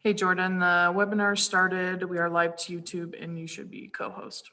Hey, Jordan, the webinar started. We are live to YouTube and you should be co-host.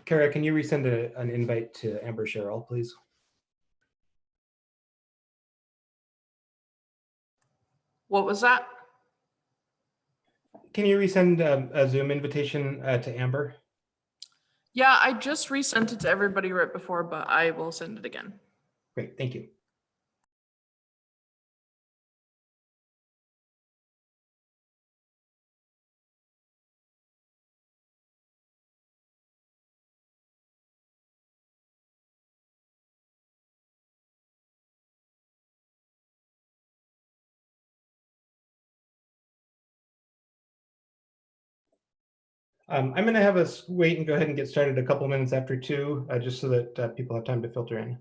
Kara, can you resend an invite to Amber Sherrill, please? What was that? Can you resend a Zoom invitation to Amber? Yeah, I just resent it to everybody right before, but I will send it again. Great, thank you. I'm going to have us wait and go ahead and get started a couple minutes after 2, just so that people have time to filter in.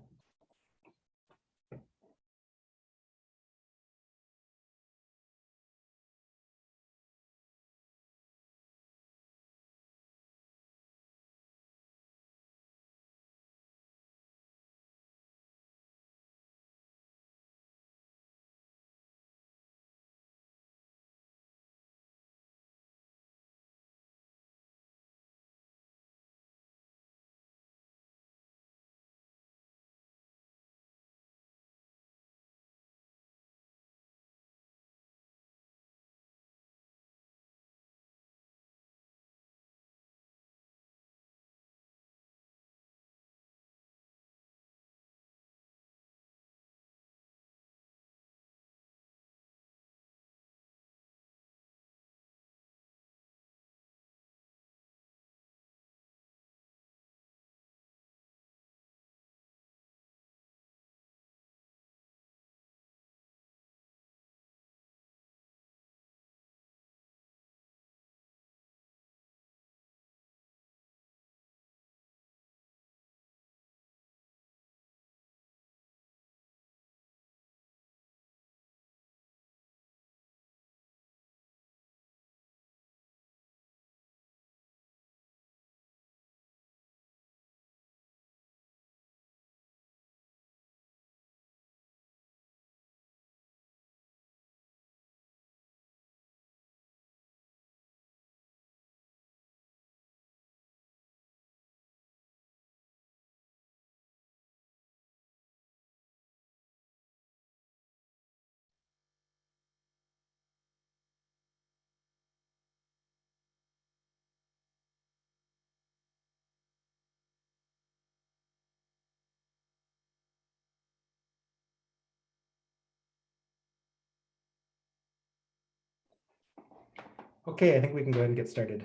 Okay, I think we can go ahead and get started.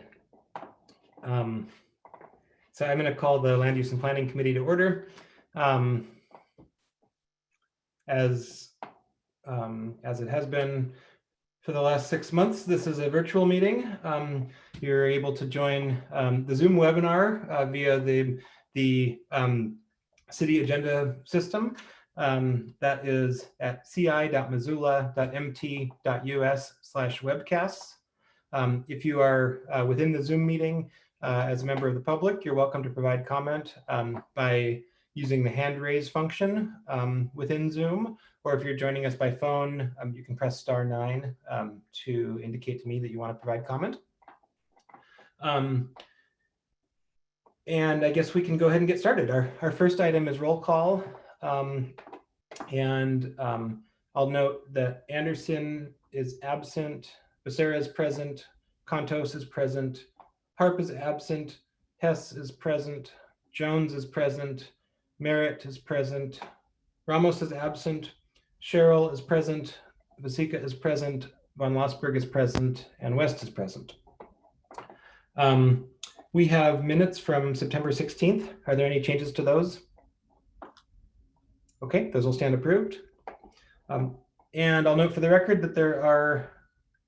So I'm going to call the Land Use and Planning Committee to order. As it has been for the last 6 months, this is a virtual meeting. You're able to join the Zoom webinar via the city agenda system. That is at ci.missoula.mt.us/webcasts. If you are within the Zoom meeting as a member of the public, you're welcome to provide comment by using the hand raise function within Zoom, or if you're joining us by phone, you can press *9 to indicate to me that you want to provide comment. And I guess we can go ahead and get started. Our first item is roll call. I'll note that Anderson is absent, Becerra is present, Contos is present, Harp is absent, Hess is present, Jones is present, Merritt is present, Ramos is absent, Cheryl is present, Vasika is present, Von Lossberg is present, and West is present. We have minutes from September 16th. Are there any changes to those? Okay, those will stand approved. And I'll note for the record that there are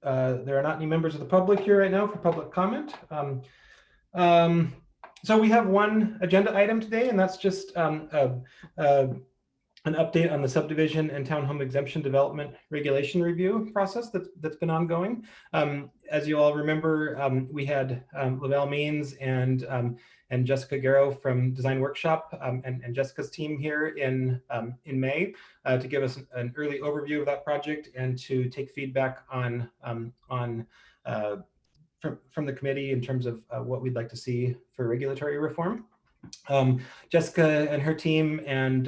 not any members of the public here right now for public comment. So we have one agenda item today, and that's just an update on the subdivision and townhome exemption development regulation review process that's been ongoing. As you all remember, we had Lavelle Means and Jessica Garrow from Design Workshop and Jessica's team here in May to give us an early overview of that project and to take feedback on from the committee in terms of what we'd like to see for regulatory reform. Jessica and her team and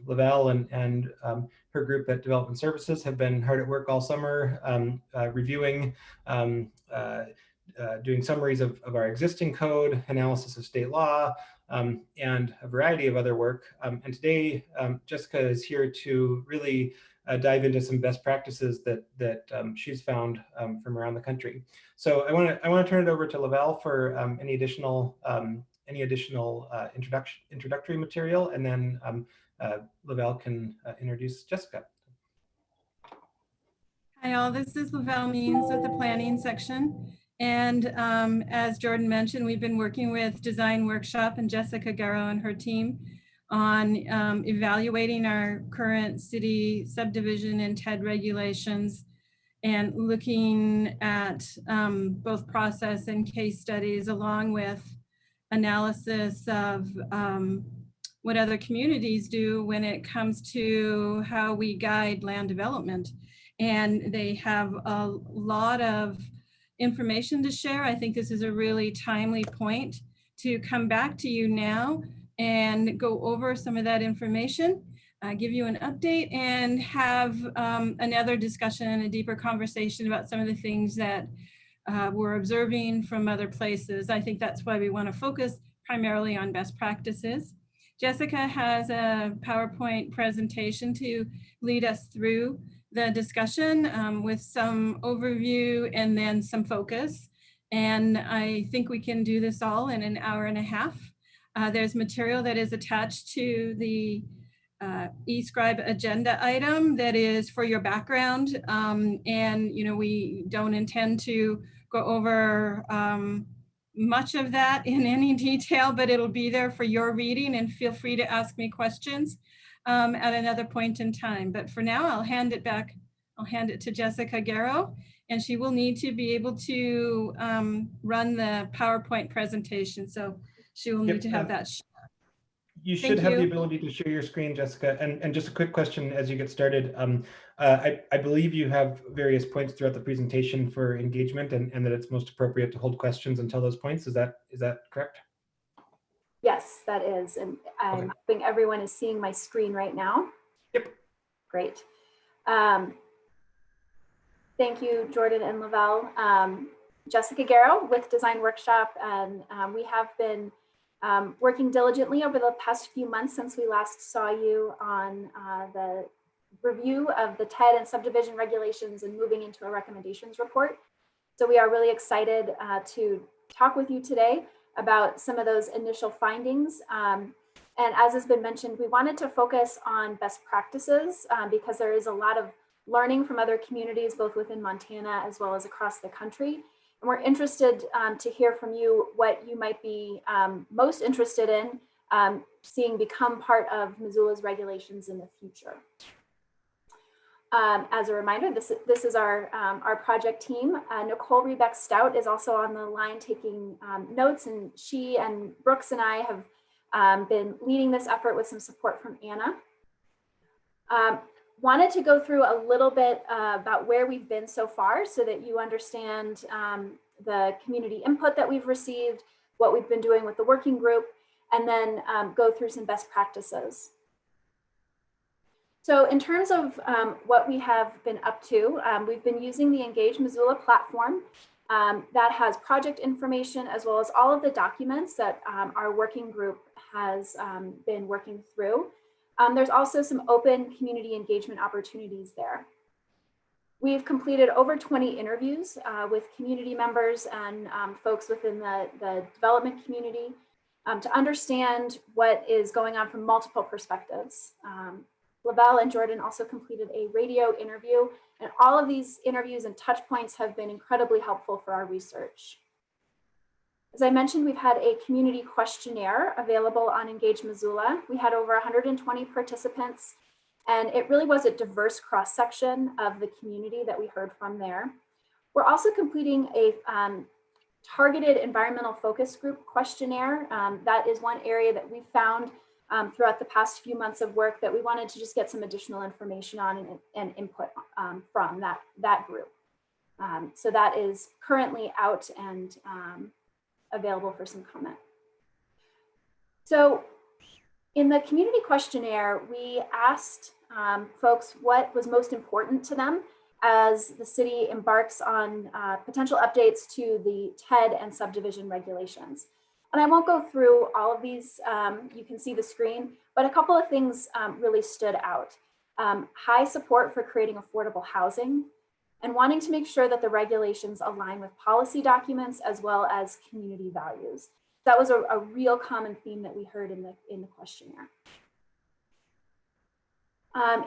Lavelle and her group at Development Services have been hard at work all summer reviewing, doing summaries of our existing code, analysis of state law, and a variety of other work. And today, Jessica is here to really dive into some best practices that she's found from around the country. So I want to turn it over to Lavelle for any additional introductory material, and then Lavelle can introduce Jessica. Hi all, this is Lavelle Means with the planning section. And as Jordan mentioned, we've been working with Design Workshop and Jessica Garrow and her team on evaluating our current city subdivision and TED regulations and looking at both process and case studies, along with analysis of what other communities do when it comes to how we guide land development. And they have a lot of information to share. I think this is a really timely point to come back to you now and go over some of that information, give you an update, and have another discussion and a deeper conversation about some of the things that we're observing from other places. I think that's why we want to focus primarily on best practices. Jessica has a PowerPoint presentation to lead us through the discussion with some overview and then some focus. And I think we can do this all in an hour and a half. There's material that is attached to the eScribe agenda item that is for your background. And we don't intend to go over much of that in any detail, but it'll be there for your reading, and feel free to ask me questions at another point in time. But for now, I'll hand it to Jessica Garrow, and she will need to be able to run the PowerPoint presentation. So she will need to have that. You should have the ability to share your screen, Jessica. And just a quick question as you get started. I believe you have various points throughout the presentation for engagement, and that it's most appropriate to hold questions until those points. Is that correct? Yes, that is. And I'm hoping everyone is seeing my screen right now. Yep. Great. Thank you, Jordan and Lavelle. Jessica Garrow with Design Workshop, and we have been working diligently over the past few months since we last saw you on the review of the TED and subdivision regulations and moving into a recommendations report. So we are really excited to talk with you today about some of those initial findings. And as has been mentioned, we wanted to focus on best practices because there is a lot of learning from other communities, both within Montana as well as across the country. And we're interested to hear from you what you might be most interested in seeing become part of Missoula's regulations in the future. As a reminder, this is our project team. Nicole Rebeck Stout is also on the line taking notes, and she and Brooks and I have been leading this effort with some support from Anna. Wanted to go through a little bit about where we've been so far so that you understand the community input that we've received, what we've been doing with the working group, and then go through some best practices. So in terms of what we have been up to, we've been using the Engage Missoula platform that has project information as well as all of the documents that our working group has been working through. There's also some open community engagement opportunities there. We've completed over 20 interviews with community members and folks within the development community to understand what is going on from multiple perspectives. Lavelle and Jordan also completed a radio interview, and all of these interviews and touch points have been incredibly helpful for our research. As I mentioned, we've had a community questionnaire available on Engage Missoula. We had over 120 participants, and it really was a diverse cross-section of the community that we heard from there. We're also completing a targeted environmental focus group questionnaire. That is one area that we found throughout the past few months of work that we wanted to just get some additional information on and input from that group. So that is currently out and available for some comment. So in the community questionnaire, we asked folks what was most important to them as the city embarks on potential updates to the TED and subdivision regulations. And I won't go through all of these, you can see the screen, but a couple of things really stood out. High support for creating affordable housing and wanting to make sure that the regulations align with policy documents as well as community values. That was a real common theme that we heard in the questionnaire.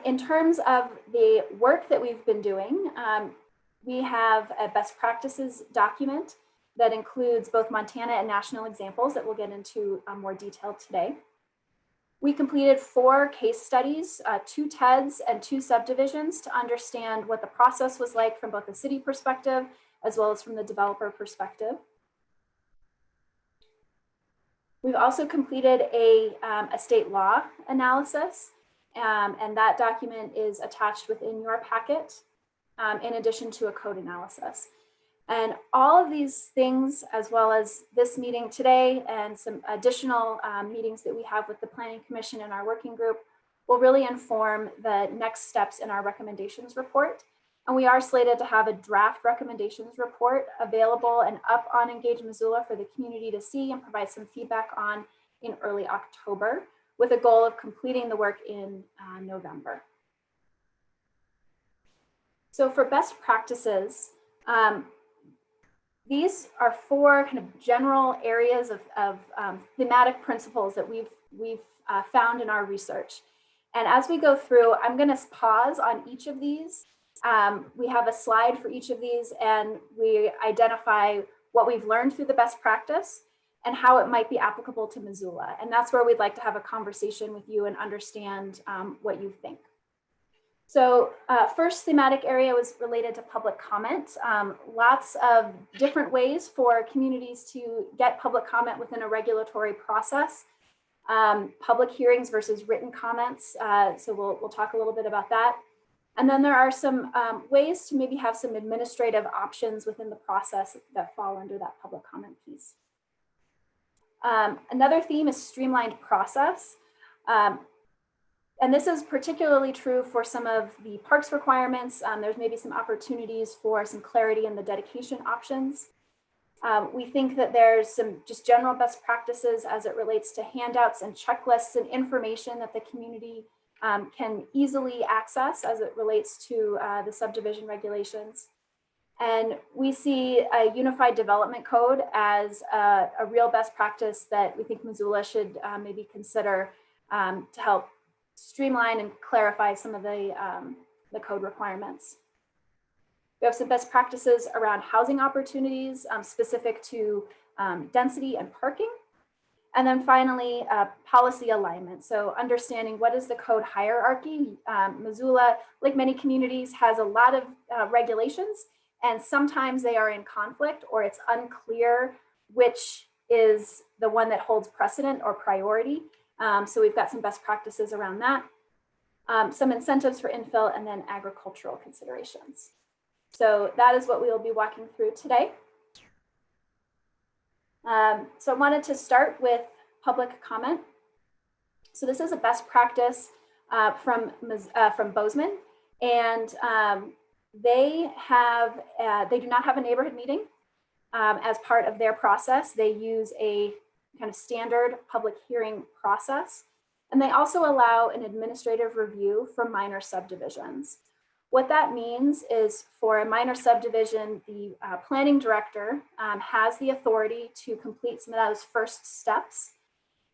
In terms of the work that we've been doing, we have a best practices document that includes both Montana and national examples that we'll get into more detail today. We completed 4 case studies, 2 TEDs and 2 subdivisions to understand what the process was like from both the city perspective as well as from the developer perspective. We've also completed a state law analysis, and that document is attached within your packet in addition to a code analysis. And all of these things, as well as this meeting today and some additional meetings that we have with the Planning Commission and our working group, will really inform the next steps in our recommendations report. And we are slated to have a draft recommendations report available and up on Engage Missoula for the community to see and provide some feedback on in early October, with a goal of completing the work in November. So for best practices, these are 4 kind of general areas of thematic principles that we've found in our research. And as we go through, I'm going to pause on each of these. We have a slide for each of these, and we identify what we've learned through the best practice and how it might be applicable to Missoula. And that's where we'd like to have a conversation with you and understand what you think. So first thematic area was related to public comment. Lots of different ways for communities to get public comment within a regulatory process. Public hearings versus written comments. So we'll talk a little bit about that. And then there are some ways to maybe have some administrative options within the process that fall under that public comment piece. Another theme is streamlined process. And this is particularly true for some of the parks requirements. There's maybe some opportunities for some clarity in the dedication options. We think that there's some just general best practices as it relates to handouts and checklists and information that the community can easily access as it relates to the subdivision regulations. And we see a unified development code as a real best practice that we think Missoula should maybe consider to help streamline and clarify some of the code requirements. We have some best practices around housing opportunities specific to density and parking. And then finally, policy alignment. So understanding what is the code hierarchy. Missoula, like many communities, has a lot of regulations, and sometimes they are in conflict or it's unclear which is the one that holds precedent or priority. So we've got some best practices around that, some incentives for infill, and then agricultural considerations. So that is what we will be walking through today. So I wanted to start with public comment. So this is a best practice from Bozeman, and they do not have a neighborhood meeting as part of their process. They use a kind of standard public hearing process, and they also allow an administrative review for minor subdivisions. What that means is for a minor subdivision, the planning director has the authority to complete some of those first steps.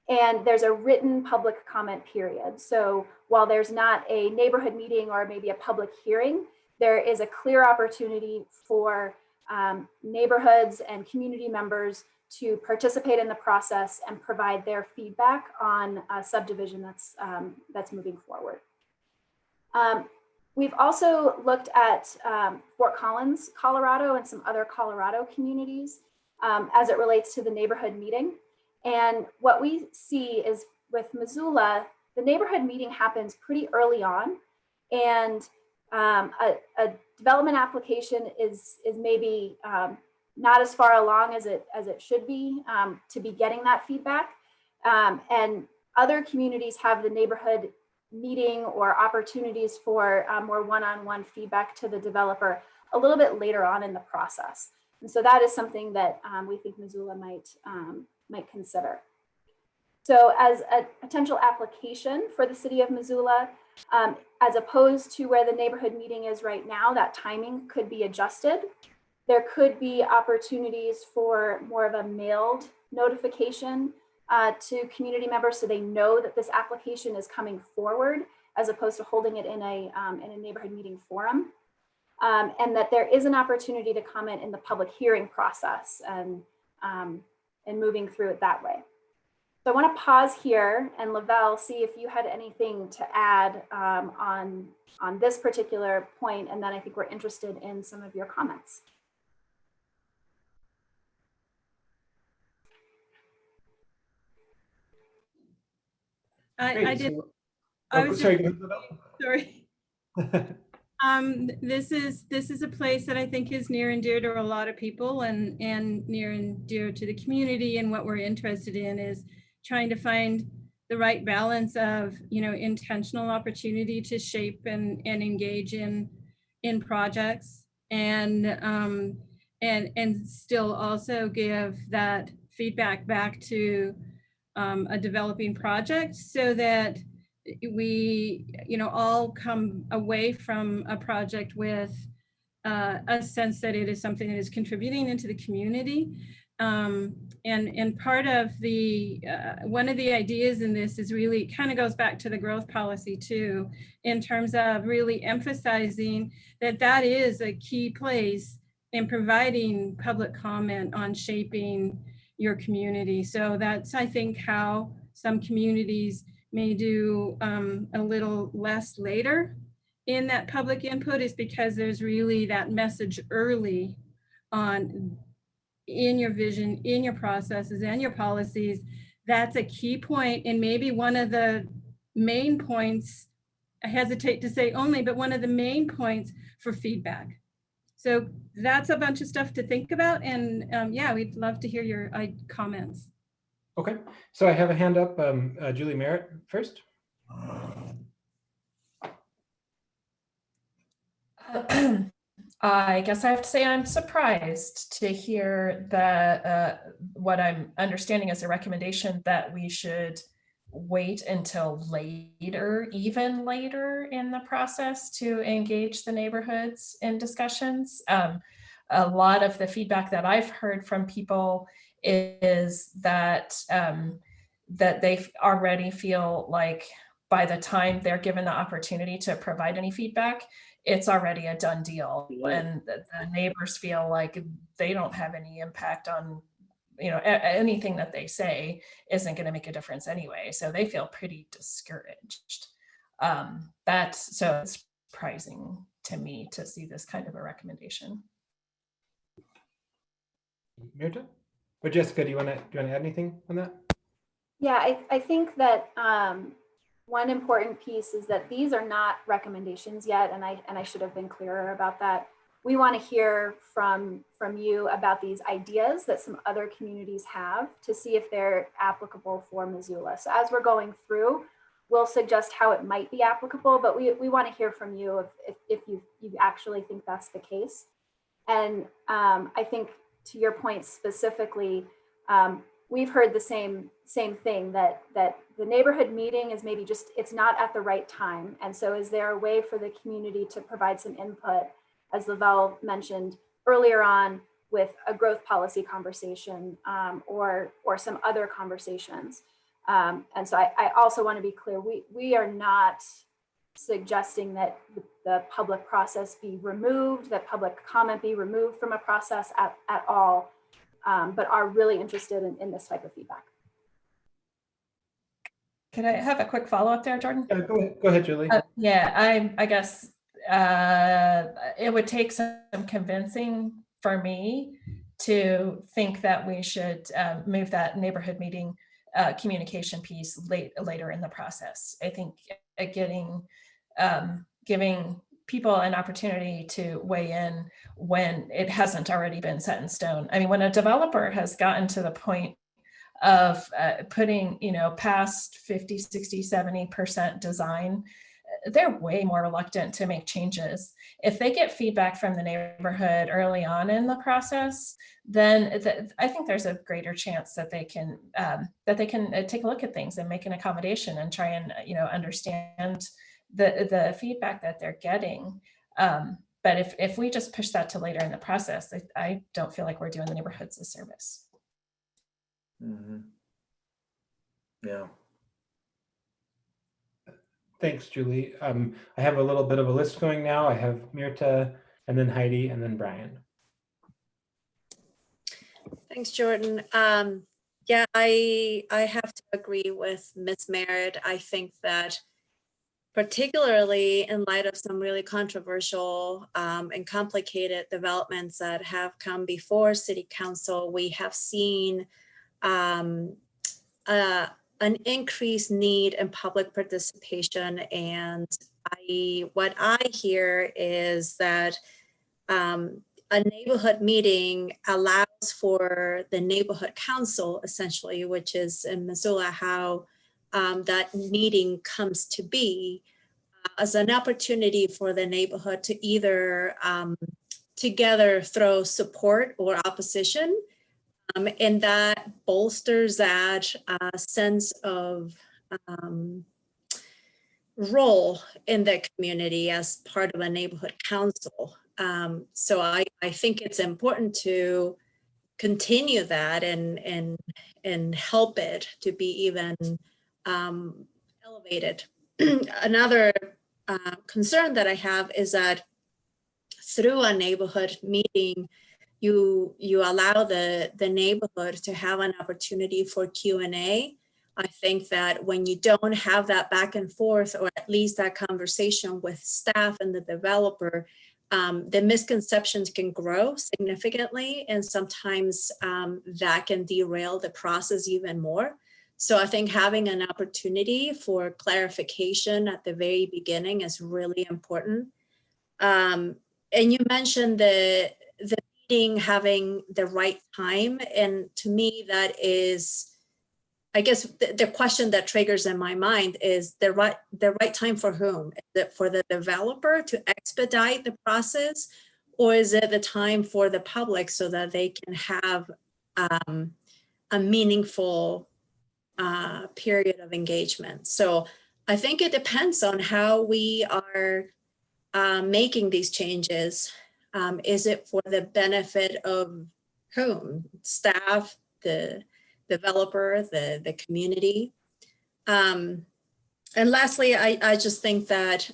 And there's a written public comment period. So while there's not a neighborhood meeting or maybe a public hearing, there is a clear opportunity for neighborhoods and community members to participate in the process and provide their feedback on a subdivision that's moving forward. We've also looked at Fort Collins, Colorado, and some other Colorado communities as it relates to the neighborhood meeting. And what we see is with Missoula, the neighborhood meeting happens pretty early on, and a development application is maybe not as far along as it should be to be getting that feedback. And other communities have the neighborhood meeting or opportunities for more one-on-one feedback to the developer a little bit later on in the process. And so that is something that we think Missoula might consider. So as a potential application for the city of Missoula, as opposed to where the neighborhood meeting is right now, that timing could be adjusted. There could be opportunities for more of a mailed notification to community members so they know that this application is coming forward, as opposed to holding it in a neighborhood meeting forum. And that there is an opportunity to comment in the public hearing process and moving through it that way. So I want to pause here and Lavelle, see if you had anything to add on this particular point, and then I think we're interested in some of your comments. Great. I did. So, I was sorry. sorry. This is a place that I think is near and dear to a lot of people, and near and dear to the community. And what we're interested in is trying to find the right balance of, intentional opportunity to shape and engage in projects, and still also give that feedback back to a developing project, so that we all come away from a project with a sense that it is something that is contributing into the community. And part of the one of the ideas in this is really kind of goes back to the growth policy too, in terms of really emphasizing that is a key place in providing public comment on shaping your community. So that's, I think, how some communities may do a little less later in that public input, is because there's really that message early on in your vision, in your processes and your policies. That's a key point, and maybe one of the main points, I hesitate to say only, but one of the main points for feedback. So that's a bunch of stuff to think about, and yeah, we'd love to hear your comments. Okay, so I have a hand up. Julie Merritt first. I guess I have to say I'm surprised to hear that what I'm understanding is a recommendation that we should wait until later, even later in the process, to engage the neighborhoods in discussions. A lot of the feedback that I've heard from people is that that they already feel like by the time they're given the opportunity to provide any feedback, it's already a done deal, and the neighbors feel like they don't have any impact on, anything that they say isn't going to make a difference anyway. So they feel pretty discouraged. So it's surprising to me to see this kind of a recommendation. Mirta? But Jessica, do you want to add anything on that? Yeah, I think that one important piece is that these are not recommendations yet, and I should have been clearer about that. We want to hear from you about these ideas that some other communities have to see if they're applicable for Missoula. So as we're going through, we'll suggest how it might be applicable, but we want to hear from you if you actually think that's the case. And I think to your point specifically, we've heard the same thing, that the neighborhood meeting is maybe just, it's not at the right time. And so is there a way for the community to provide some input, as Lavelle mentioned earlier on, with a growth policy conversation or some other conversations? And so I also want to be clear, we are not suggesting that the public process be removed, that public comment be removed from a process at all, but are really interested in this type of feedback. Could I have a quick follow-up there, Jordan? Yeah, go ahead, Julie. Yeah, I guess it would take some convincing for me to think that we should move that neighborhood meeting communication piece later in the process. I think giving people an opportunity to weigh in when it hasn't already been set in stone. I mean, when a developer has gotten to the point of putting, past 50, 60, 70% design, they're way more reluctant to make changes. If they get feedback from the neighborhood early on in the process, then I think there's a greater chance that they can take a look at things and make an accommodation and try and understand the feedback that they're getting. But if we just push that to later in the process, I don't feel like we're doing the neighborhoods a service. Mm-hmm. Yeah. Thanks, Julie. I have a little bit of a list going now. I have Mirta, and then Heidi, and then Brian. Thanks, Jordan. Yeah, I have to agree with Ms. Merritt. I think that particularly in light of some really controversial and complicated developments that have come before City Council, we have seen an increased need in public participation. And what I hear is that a neighborhood meeting allows for the neighborhood council, essentially, which is in Missoula how that meeting comes to be, as an opportunity for the neighborhood to either together throw support or opposition. And that bolsters that sense of role in the community as part of a neighborhood council. So I think it's important to continue that and help it to be even elevated. Another concern that I have is that through a neighborhood meeting, you allow the neighborhood to have an opportunity for Q&A. I think that when you don't have that back and forth, or at least that conversation with staff and the developer, the misconceptions can grow significantly, and sometimes that can derail the process even more. So I think having an opportunity for clarification at the very beginning is really important. And you mentioned the meeting having the right time, and to me that is, I guess the question that triggers in my mind is the right time for whom? Is it for the developer to expedite the process, or is it the time for the public so that they can have a meaningful period of engagement? So I think it depends on how we are making these changes. Is it for the benefit of whom? Staff, the developer, the community? And lastly, I just think that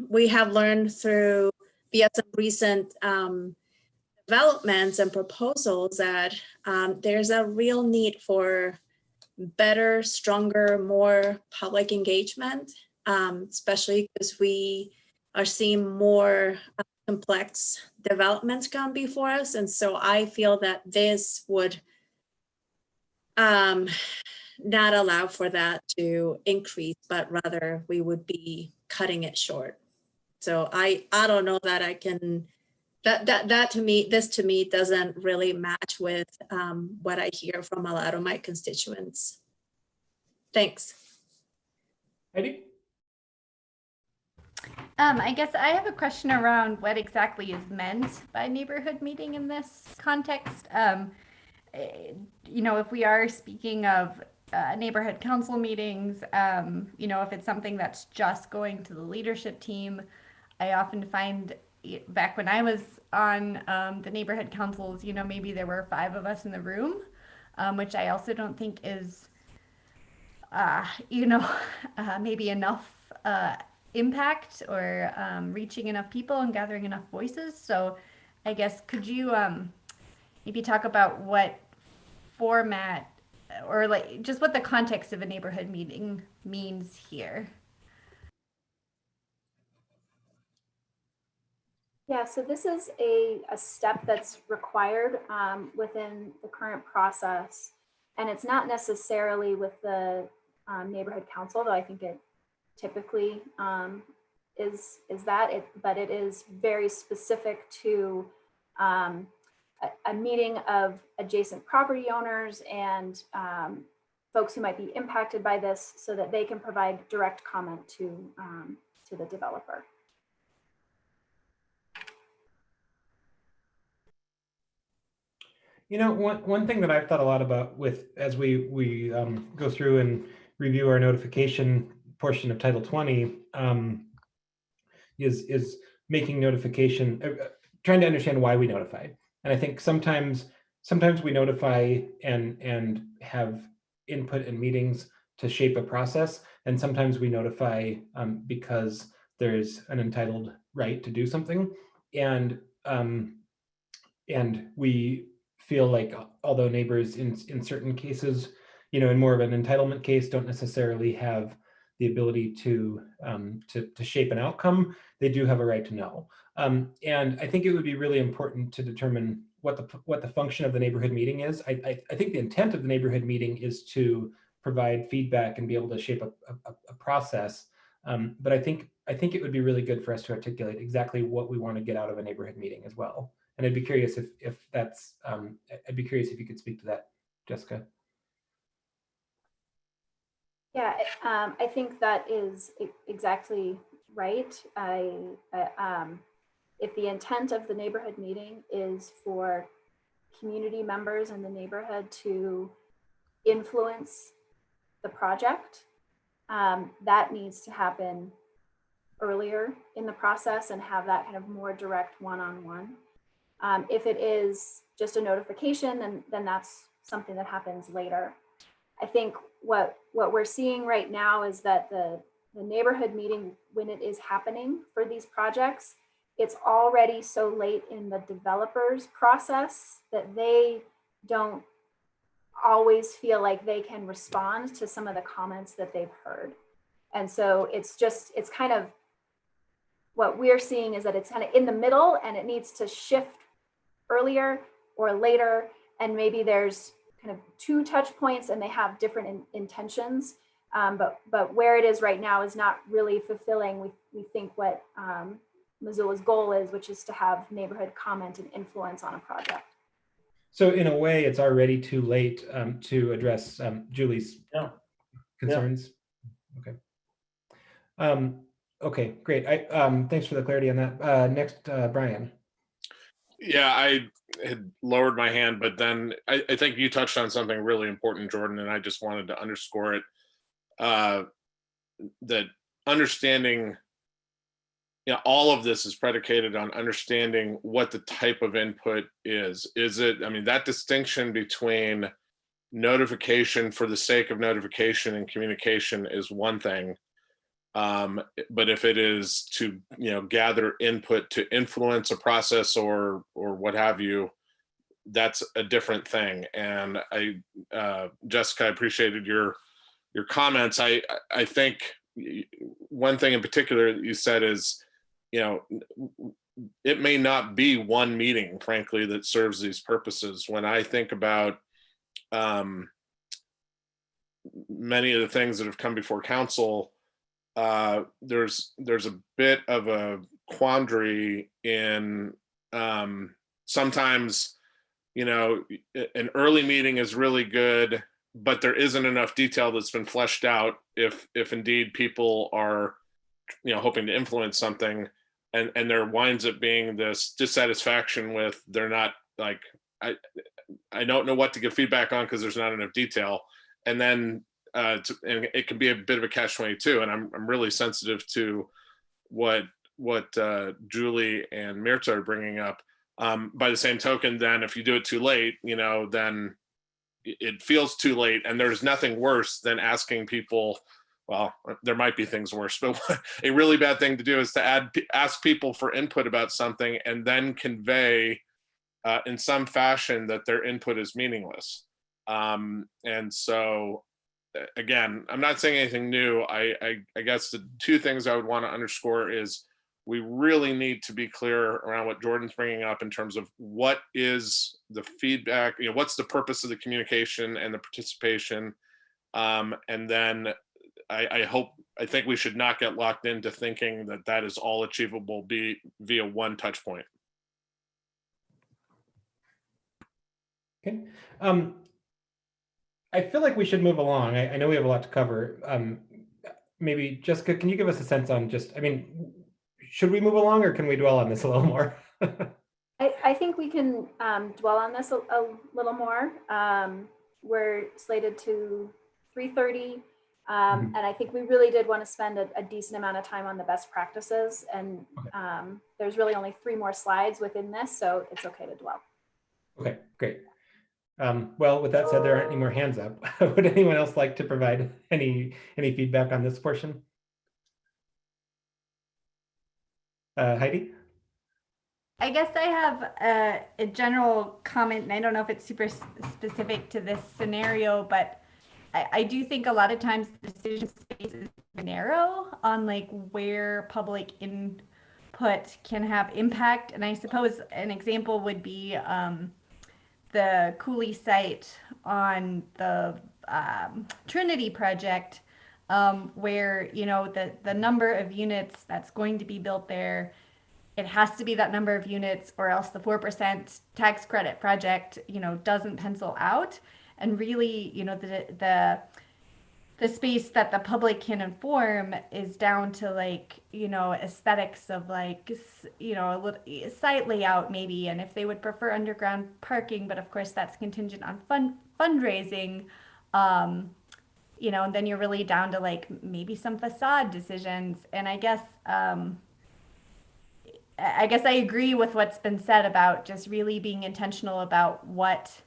we have learned via some recent developments and proposals that there's a real need for better, stronger, more public engagement, especially because we are seeing more complex developments come before us. And so I feel that this would not allow for that to increase, but rather we would be cutting it short. So I don't know that I can, that to me, this to me doesn't really match with what I hear from a lot of my constituents. Thanks. Heidi? I guess I have a question around what exactly is meant by neighborhood meeting in this context. You know, if we are speaking of neighborhood council meetings, you know, if it's something that's just going to the leadership team, I often find back when I was on the neighborhood councils, you know, maybe there were 5 of us in the room, which I also don't think is, you know, maybe enough impact or reaching enough people and gathering enough voices. So I guess could you maybe talk about what format or like just what the context of a neighborhood meeting means here? Yeah, so this is a step that's required within the current process. And it's not necessarily with the neighborhood council, though I think it typically is that, but it is very specific to a meeting of adjacent property owners and folks who might be impacted by this so that they can provide direct comment to the developer. You know, one thing that I've thought a lot about with as we go through and review our notification portion of Title 20 is making notification, trying to understand why we notify. And I think sometimes we notify and have input in meetings to shape a process, and sometimes we notify because there's an entitled right to do something, and we feel like although neighbors in certain cases, you know, in more of an entitlement case, don't necessarily have the ability to shape an outcome, they do have a right to know. And I think it would be really important to determine what the function of the neighborhood meeting is. I think the intent of the neighborhood meeting is to provide feedback and be able to shape a process. But I think it would be really good for us to articulate exactly what we want to get out of a neighborhood meeting as well. And I'd be curious if that's, I'd be curious if you could speak to that, Jessica. Yeah, I think that is exactly right. If the intent of the neighborhood meeting is for community members in the neighborhood to influence the project, that needs to happen earlier in the process and have that kind of more direct one-on-one. If it is just a notification, then that's something that happens later. I think what we're seeing right now is that the neighborhood meeting, when it is happening for these projects, it's already so late in the developer's process that they don't always feel like they can respond to some of the comments that they've heard. And so it's kind of, what we're seeing is that it's kind of in the middle and it needs to shift earlier or later. And maybe there's kind of 2 touch points and they have different intentions. But where it is right now is not really fulfilling, we think, what Missoula's goal is, which is to have neighborhood comment and influence on a project. So in a way, it's already too late to address Julie's concerns. Yeah. Okay. Okay, great. Thanks for the clarity on that. Next, Brian. Yeah, I had lowered my hand, but then I think you touched on something really important, Jordan, and I just wanted to underscore it. That understanding, you know, all of this is predicated on understanding what the type of input is. Is it, I mean, that distinction between notification for the sake of notification and communication is one thing. But if it is to, you know, gather input to influence a process or what have you, that's a different thing. And Jessica, I appreciated your comments. I think one thing in particular that you said is, you know, it may not be one meeting, frankly, that serves these purposes. When I think about many of the things that have come before council, there's a bit of a quandary in sometimes, an early meeting is really good, but there isn't enough detail that's been fleshed out if indeed people are, hoping to influence something, and there winds up being this dissatisfaction with they're not like, I don't know what to give feedback on because there's not enough detail. And then and it can be a bit of a catch-22. And I'm really sensitive to what Julie and Mirta are bringing up. By the same token, then if you do it too late, then it feels too late. And there's nothing worse than asking people, well, there might be things worse, but a really bad thing to do is to ask people for input about something and then convey in some fashion that their input is meaningless. And so, again, I'm not saying anything new. I guess the two things I would want to underscore is we really need to be clear around what Jordan's bringing up in terms of what is the feedback, what's the purpose of the communication and the participation. And then I think we should not get locked into thinking that that is all achievable via one touch point. Okay. I feel like we should move along. I know we have a lot to cover. Maybe Jessica, can you give us a sense on should we move along or can we dwell on this a little more? I think we can dwell on this a little more. We're slated to 3:30. And I think we really did want to spend a decent amount of time on the best practices. And there's really only 3 more slides within this, so it's okay to dwell. Okay, great. Well, with that said, there aren't any more hands up. Would anyone else like to provide any feedback on this portion? Heidi? I guess I have a general comment, and I don't know if it's super specific to this scenario, but I do think a lot of times the decision space is narrow on where public input can have impact. And I suppose an example would be the Cooley site on the Trinity project, where the number of units that's going to be built there, it has to be that number of units or else the 4% tax credit project doesn't pencil out. And really, the space that the public can inform is down to aesthetics of site layout maybe, and if they would prefer underground parking, but of course that's contingent on fundraising, and then you're really down to maybe some facade decisions. And I guess I agree with what's been said about just really being intentional about what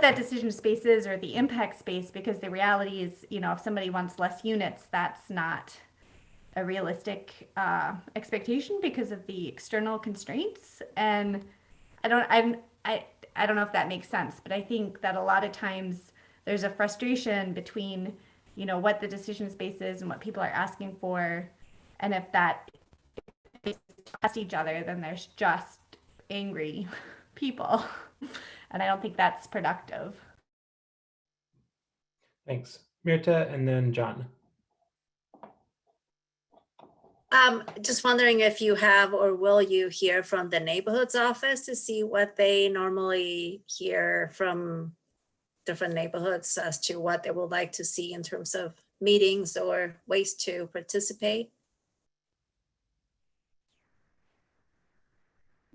that decision space is or the impact space, because the reality is, if somebody wants less units, that's not a realistic expectation because of the external constraints. And I don't know if that makes sense, but I think that a lot of times there's a frustration between, what the decision space is and what people are asking for. And if that is past each other, then there's just angry people. And I don't think that's productive. Thanks. Mirta and then John. Just wondering if you have or will you hear from the neighborhoods office to see what they normally hear from different neighborhoods as to what they would like to see in terms of meetings or ways to participate?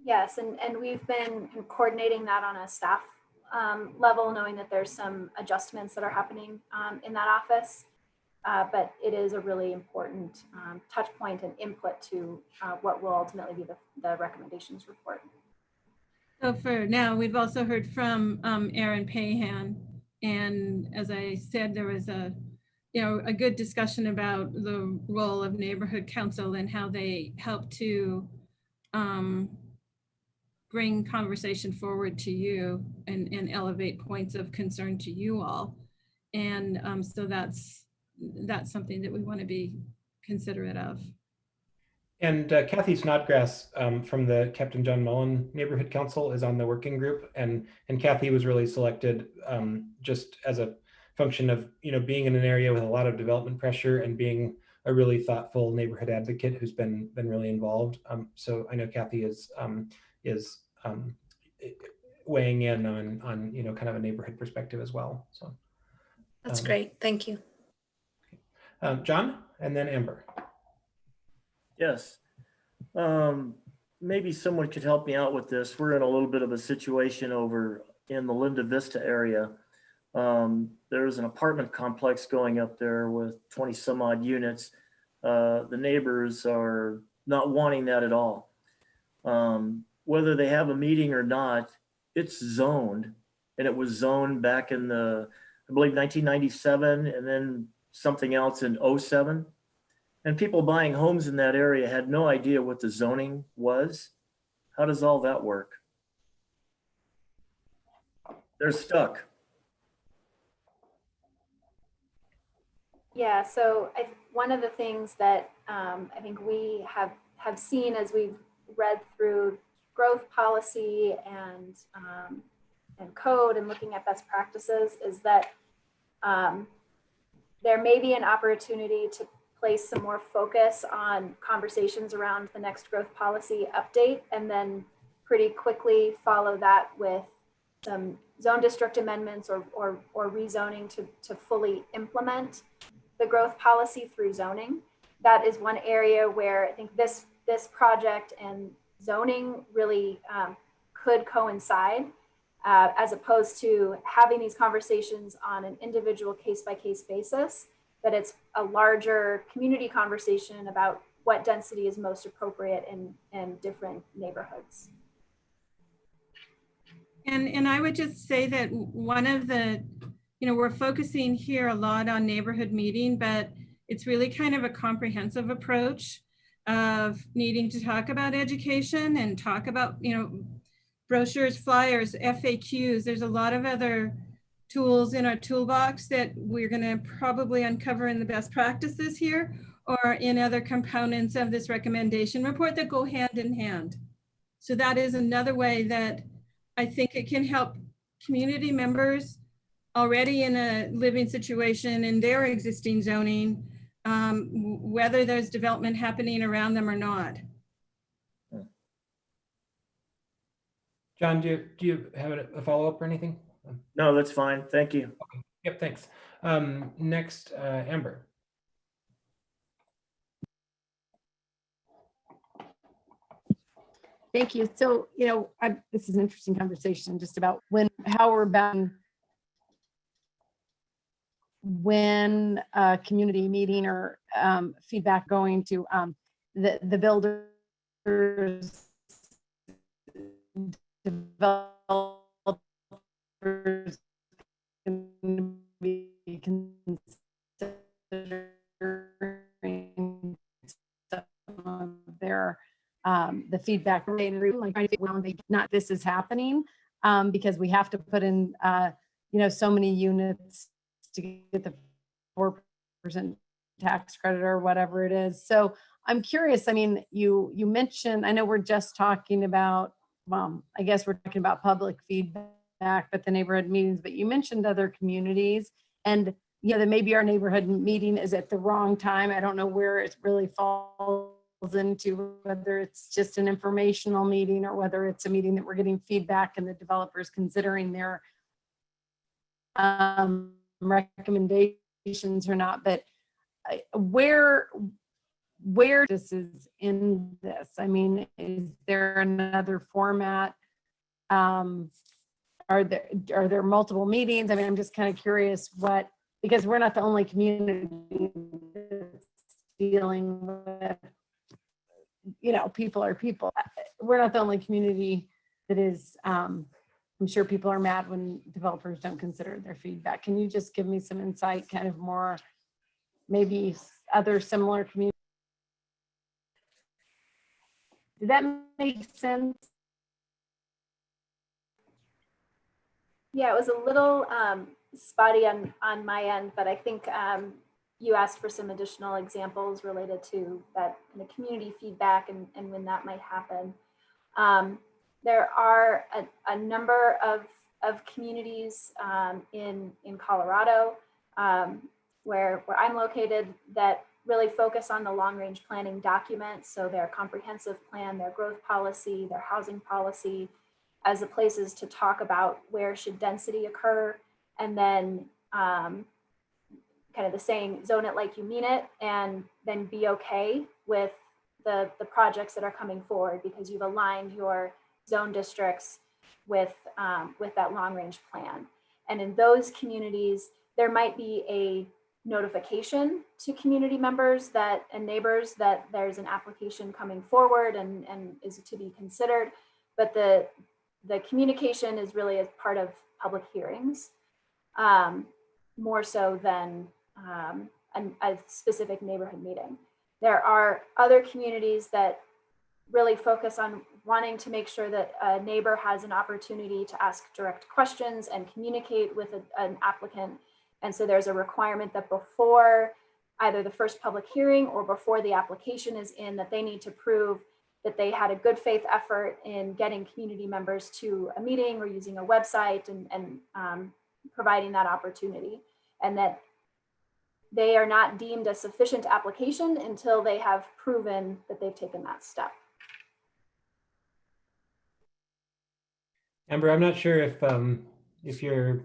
Yes, and we've been coordinating that on a staff level, knowing that there's some adjustments that are happening in that office. But it is a really important touch point and input to what will ultimately be the recommendations report. So for now, we've also heard from Aaron Pahan. And as I said, there was a good discussion about the role of neighborhood council and how they help to bring conversation forward to you and elevate points of concern to you all. And so that's something that we want to be considerate of. And Kathy Snodgrass from the Captain John Mullen Neighborhood Council is on the working group, and Kathy was really selected just as a function of being in an area with a lot of development pressure and being a really thoughtful neighborhood advocate who's been really involved. So I know Kathy is weighing in on kind of a neighborhood perspective as well. So That's great. Thank you. John, and then Amber. Yes. Maybe someone could help me out with this. We're in a little bit of a situation over in the Linda Vista area. There's an apartment complex going up there with 20 some odd units. The neighbors are not wanting that at all. Whether they have a meeting or not, it's zoned, and it was zoned back in the, I believe, 1997, and then something else in 07. And people buying homes in that area had no idea what the zoning was. How does all that work? They're stuck. Yeah, so one of the things that I think we have seen as we've read through growth policy and code and looking at best practices is that there may be an opportunity to place some more focus on conversations around the next growth policy update, and then pretty quickly follow that with some zone district amendments or rezoning to fully implement the growth policy through zoning. That is one area where I think this project and zoning really could coincide, as opposed to having these conversations on an individual case-by-case basis, that it's a larger community conversation about what density is most appropriate in different neighborhoods. And I would just say that one of the, we're focusing here a lot on neighborhood meeting, but it's really kind of a comprehensive approach of needing to talk about education and talk about, brochures, flyers, FAQs. There's a lot of other tools in our toolbox that we're going to probably uncover in the best practices here or in other components of this recommendation report that go hand in hand. So that is another way that I think it can help community members already in a living situation in their existing zoning, whether there's development happening around them or not. John, do you have a follow-up or anything? No, that's fine. Thank you. Okay. Yep, thanks. Next, Amber. Thank you. So, this is an interesting conversation just about how we're bound when a community meeting or feedback going to the builders, developers can be considering some of their the feedback not this is happening because we have to put in so many units to get the 4% tax credit or whatever it is. So I'm curious, I mean, you mentioned, I know we're just talking about, I guess we're talking about public feedback, but the neighborhood meetings, but you mentioned other communities and that maybe our neighborhood meeting is at the wrong time. I don't know where it really falls into, whether it's just an informational meeting or whether it's a meeting that we're getting feedback and the developers considering their recommendations or not, but where this is in this, I mean, is there another format? Are there multiple meetings? I mean, I'm just kind of curious because we're not the only community that's dealing with, people are people. We're not the only community that is, I'm sure people are mad when developers don't consider their feedback. Can you just give me some insight, kind of more, maybe other similar communities? Did that make sense? Yeah, it was a little spotty on my end, but I think you asked for some additional examples related to that kind of community feedback and when that might happen. There are a number of communities in Colorado where I'm located that really focus on the long-range planning documents. So their comprehensive plan, their growth policy, their housing policy, as the places to talk about where should density occur, and then kind of the saying, zone it like you mean it, and then be okay with the projects that are coming forward because you've aligned your zone districts with that long-range plan. And in those communities, there might be a notification to community members and neighbors that there's an application coming forward and is to be considered. But the communication is really as part of public hearings, more so than a specific neighborhood meeting. There are other communities that really focus on wanting to make sure that a neighbor has an opportunity to ask direct questions and communicate with an applicant. And so there's a requirement that before either the first public hearing or before the application is in, that they need to prove that they had a good faith effort in getting community members to a meeting or using a website and providing that opportunity, and that they are not deemed a sufficient application until they have proven that they've taken that step. Amber, I'm not sure if you're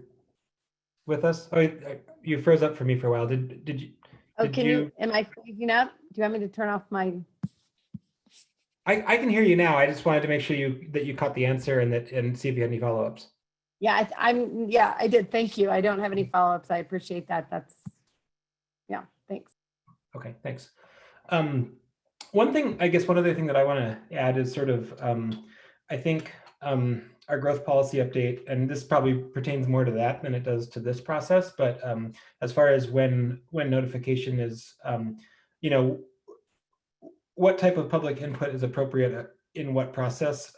with us. Oh, you froze up for me for a while. Did you? Oh, did can you, am I freezing up? Do you want me to turn off my? I can hear you now. I just wanted to make sure that you caught the answer and see if you had any follow-ups. Yeah, yeah, I did. Thank you. I don't have any follow-ups. I appreciate that. Yeah, thanks. Okay, thanks. One other thing that I want to add is sort of, I think our growth policy update, and this probably pertains more to that than it does to this process, but as far as when notification is, what type of public input is appropriate in what process.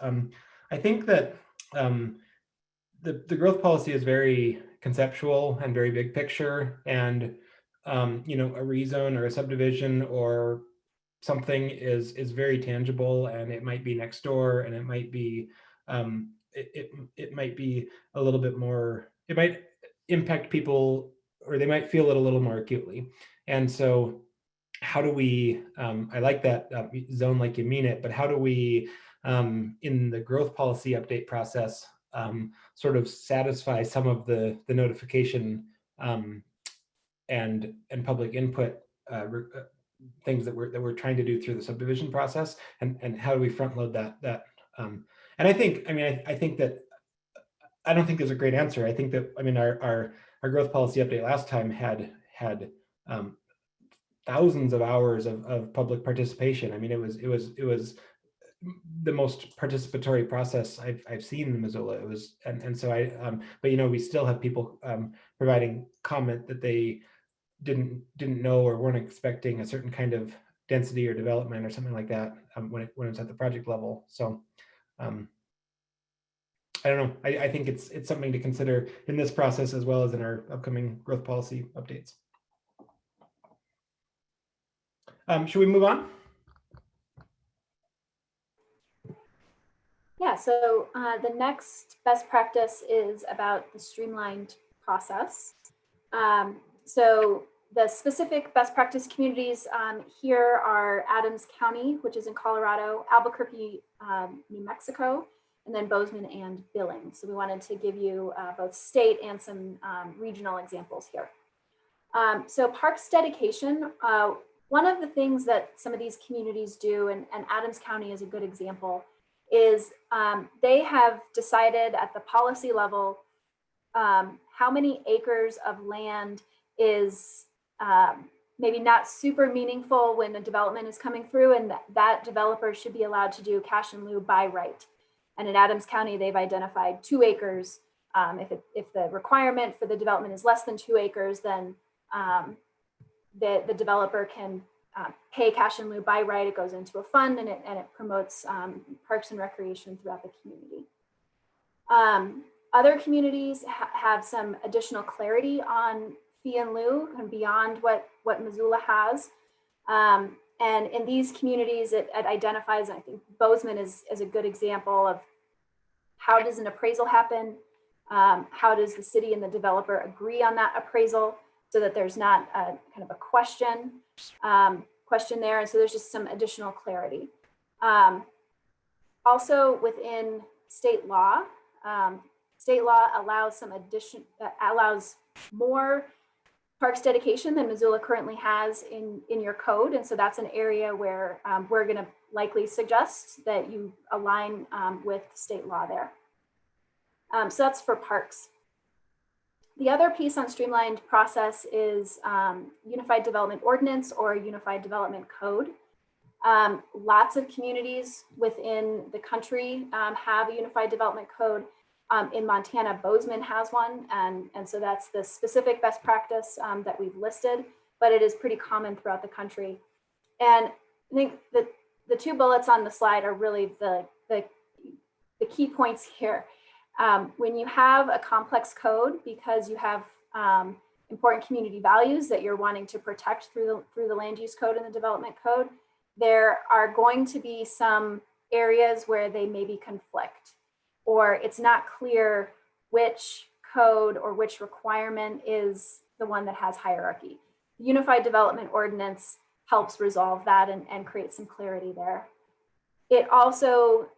I think that the growth policy is very conceptual and very big picture, and a rezone or a subdivision or something is very tangible, and it might be next door, and it might be it might be a little bit more, it might impact people, or they might feel it a little more acutely. And so how do we, I like that zone like you mean it, but how do we, in the growth policy update process, sort of satisfy some of the notification and public input things that we're trying to do through the subdivision process, and how do we front load that? And I think that I don't think there's a great answer. I think that, our growth policy update last time had thousands of hours of public participation. It was the most participatory process I've seen in Missoula. It was, and so but we still have people providing comment that they didn't know or weren't expecting a certain kind of density or development or something like that when it's at the project level. So I don't know. I think it's something to consider in this process as well as in our upcoming growth policy updates. Should we move on? Yeah, so the next best practice is about the streamlined process. So the specific best practice communities here are Adams County, which is in Colorado, Albuquerque, New Mexico, and then Bozeman and Billings. So we wanted to give you both state and some regional examples here. So parks dedication, one of the things that some of these communities do, and Adams County is a good example, is they have decided at the policy level how many acres of land is maybe not super meaningful when a development is coming through, and that developer should be allowed to do cash in lieu by right. And in Adams County, they've identified 2 acres. If the requirement for the development is less than 2 acres, then the developer can pay cash in lieu by right. It goes into a fund, and it promotes parks and recreation throughout the community. Other communities have some additional clarity on fee in lieu and beyond what Missoula has. And in these communities, it identifies, and I think Bozeman is a good example of how does an appraisal happen? How does the city and the developer agree on that appraisal so that there's not a kind of a question there. And so there's just some additional clarity. Also within state law allows allows more parks dedication than Missoula currently has in your code. And so that's an area where we're going to likely suggest that you align with state law there. So that's for parks. The other piece on streamlined process is Unified Development Ordinance or Unified Development Code. Lots of communities within the country have a Unified Development Code. In Montana, Bozeman has one, and so that's the specific best practice that we've listed, but it is pretty common throughout the country. And I think that the two bullets on the slide are really the key points here. When you have a complex code, because you have important community values that you're wanting to protect through the land use code and the development code, there are going to be some areas where they maybe conflict, or it's not clear which code or which requirement is the one that has hierarchy. The Unified Development Ordinance helps resolve that and create some clarity there. It also,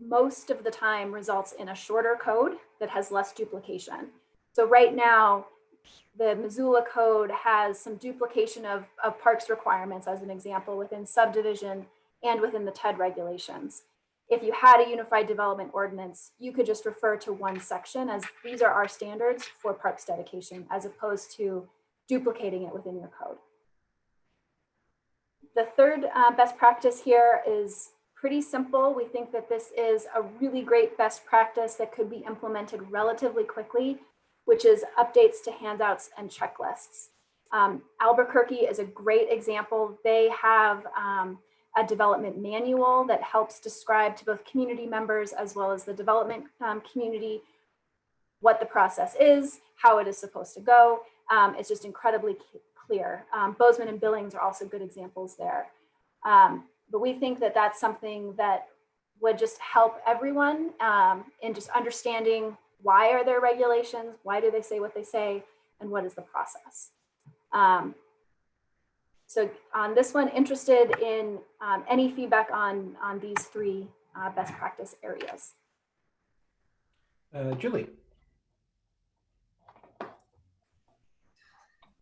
most of the time, results in a shorter code that has less duplication. So right now, the Missoula code has some duplication of parks requirements, as an example, within subdivision and within the TED regulations. If you had a Unified Development Ordinance, you could just refer to one section as these are our standards for parks dedication, as opposed to duplicating it within your code. The third best practice here is pretty simple. We think that this is a really great best practice that could be implemented relatively quickly, which is updates to handouts and checklists. Albuquerque is a great example. They have a development manual that helps describe to both community members as well as the development community what the process is, how it is supposed to go. It's just incredibly clear. Bozeman and Billings are also good examples there. But we think that that's something that would just help everyone in just understanding why are there regulations, why do they say what they say, and what is the process. So on this one, interested in any feedback on these three best practice areas. Julie.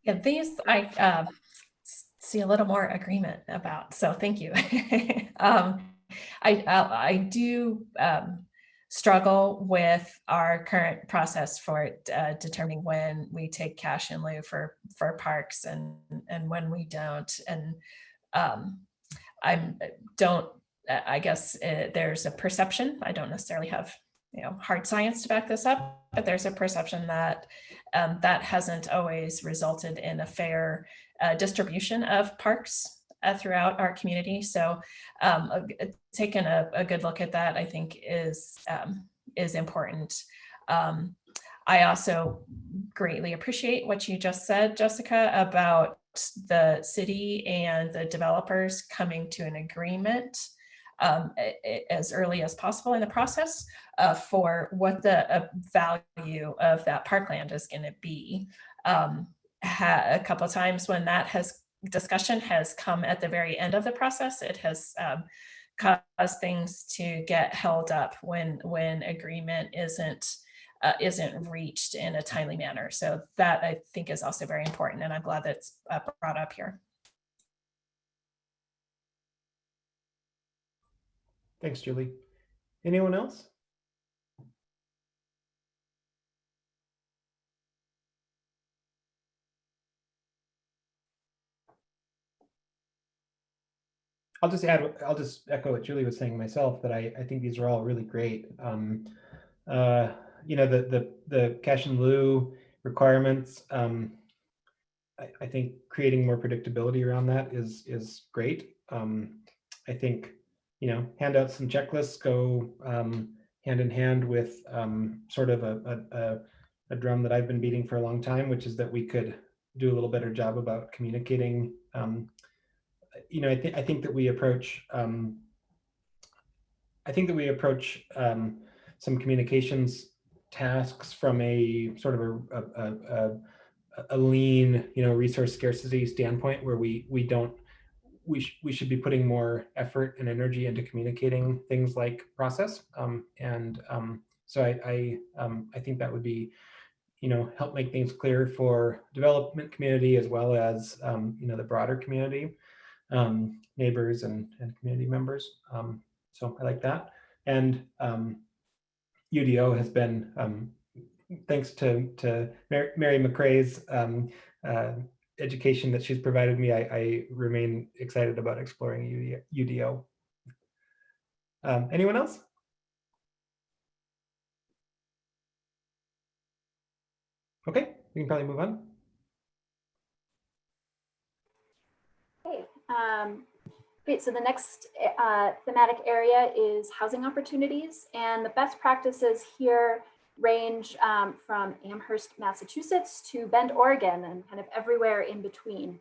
Yeah, these I see a little more agreement about, so thank you. I do struggle with our current process for determining when we take cash in lieu for parks and when we don't. And I guess there's a perception, I don't necessarily have hard science to back this up, but there's a perception that that hasn't always resulted in a fair distribution of parks throughout our community. So taking a good look at that, I think is important. I also greatly appreciate what you just said, Jessica, about the city and the developers coming to an agreement as early as possible in the process for what the value of that parkland is going to be. A couple of times when that discussion has come at the very end of the process, it has caused things to get held up when agreement isn't reached in a timely manner. So that I think is also very important, and I'm glad that's brought up here. Thanks, Julie. Anyone else? I'll just echo what Julie was saying myself, that I think these are all really great. The cash in lieu requirements, I think creating more predictability around that is great. I think, handouts and checklists go hand in hand with sort of a drum that I've been beating for a long time, which is that we could do a little better job about communicating. I think that we approach some communications tasks from a sort of a lean, resource scarcity standpoint, where we should be putting more effort and energy into communicating things like process. So I think that would be, help make things clear for development community as well as, the broader community, neighbors and community members. So I like that. And UDO has been, thanks to Mary McRae's education that she's provided me, I remain excited about exploring UDO. Anyone else? Okay, we can probably move on. Okay. Great. So the next thematic area is housing opportunities, and the best practices here range from Amherst, Massachusetts to Bend, Oregon, and kind of everywhere in between.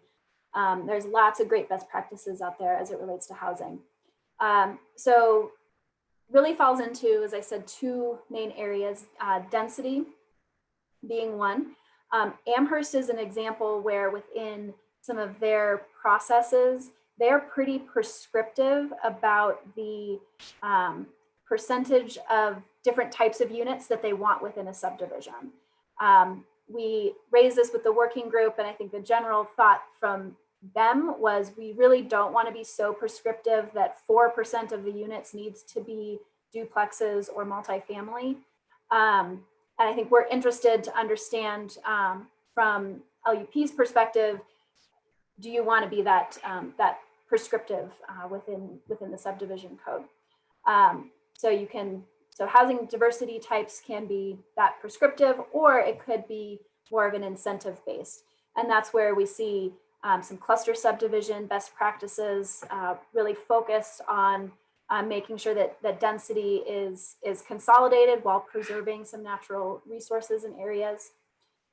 There's lots of great best practices out there as it relates to housing. So really falls into, as I said, two main areas, density being one. Amherst is an example where within some of their processes, they're pretty prescriptive about the percentage of different types of units that they want within a subdivision. We raised this with the working group, and I think the general thought from them was we really don't want to be so prescriptive that 4% of the units needs to be duplexes or multifamily. And I think we're interested to understand from LUP's perspective, do you want to be that that prescriptive within the subdivision code? So housing diversity types can be that prescriptive, or it could be more of an incentive based. And that's where we see some cluster subdivision best practices really focused on making sure that density is consolidated while preserving some natural resources and areas.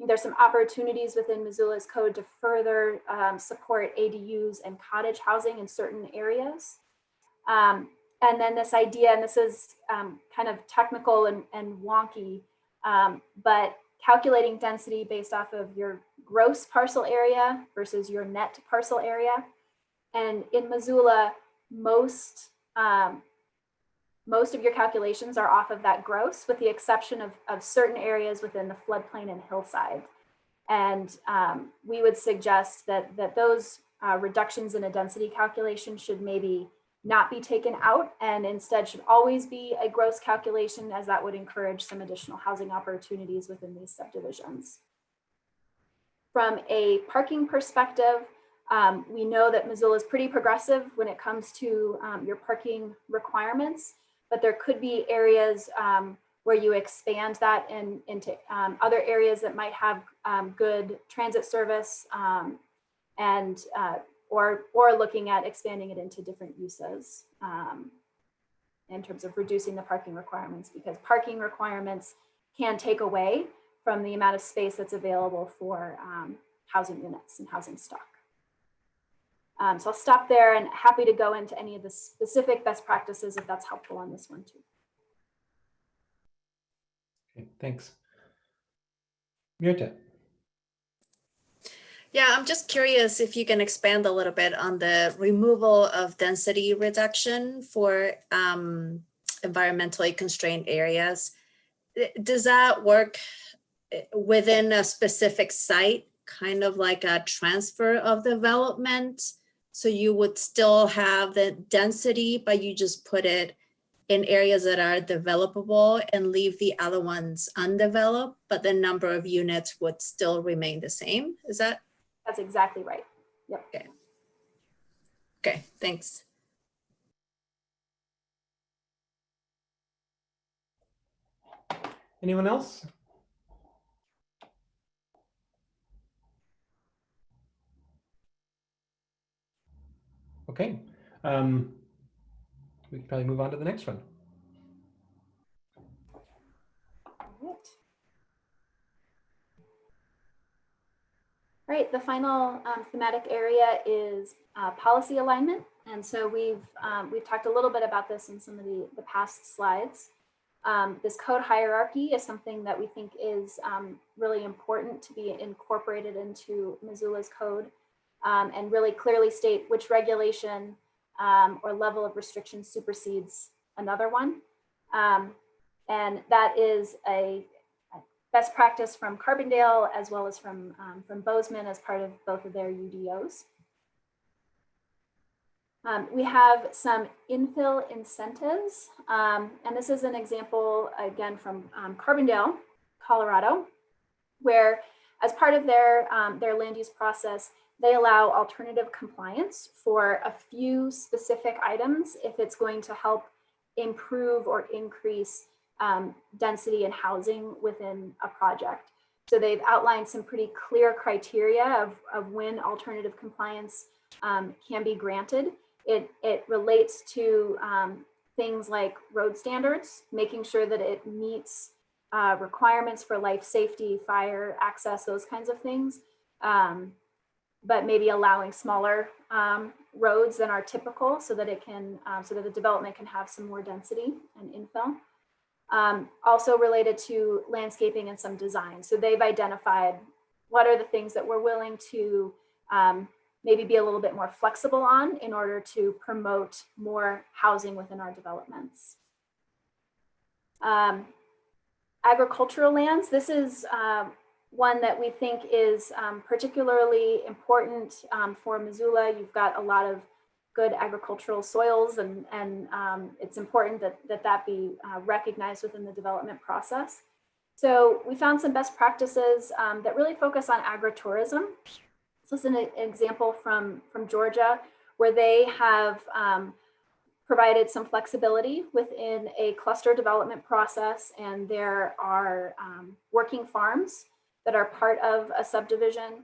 There's some opportunities within Missoula's code to further support ADUs and cottage housing in certain areas. And then this idea, and this is kind of technical and wonky, but calculating density based off of your gross parcel area versus your net parcel area. And in Missoula, most of your calculations are off of that gross, with the exception of certain areas within the floodplain and hillside. And we would suggest that those reductions in a density calculation should maybe not be taken out, and instead should always be a gross calculation, as that would encourage some additional housing opportunities within these subdivisions. From a parking perspective, we know that Missoula is pretty progressive when it comes to your parking requirements, but there could be areas where you expand that into other areas that might have good transit service or looking at expanding it into different uses in terms of reducing the parking requirements, because parking requirements can take away from the amount of space that's available for housing units and housing stock. So I'll stop there, and happy to go into any of the specific best practices if that's helpful on this one too. Okay, thanks. Mirta. Yeah, I'm just curious if you can expand a little bit on the removal of density reduction for environmentally constrained areas. Does that work within a specific site, kind of like a transfer of development? So you would still have the density, but you just put it in areas that are developable and leave the other ones undeveloped, but the number of units would still remain the same? Is that? That's exactly right. Yep. Okay. Okay, thanks. Anyone else? Okay. We can probably move on to the next one. All right. Right, the final thematic area is policy alignment. And so we've talked a little bit about this in some of the past slides. This code hierarchy is something that we think is really important to be incorporated into Missoula's code, and really clearly state which regulation or level of restriction supersedes another one. And that is a best practice from Carbondale as well as from Bozeman as part of both of their UDOs. We have some infill incentives, and this is an example again from Carbondale, Colorado, where as part of their land use process, they allow alternative compliance for a few specific items if it's going to help improve or increase density and housing within a project. So they've outlined some pretty clear criteria of when alternative compliance can be granted. It relates to things like road standards, making sure that it meets requirements for life safety, fire, access, those kinds of things, but maybe allowing smaller roads than are typical so that it can, so that the development can have some more density and infill. Also related to landscaping and some design. So they've identified what are the things that we're willing to maybe be a little bit more flexible on in order to promote more housing within our developments. Agricultural lands, this is one that we think is particularly important for Missoula. You've got a lot of good agricultural soils, and it's important that be recognized within the development process. So we found some best practices that really focus on agritourism. This is an example from Georgia, where they have provided some flexibility within a cluster development process, and there are working farms that are part of a subdivision.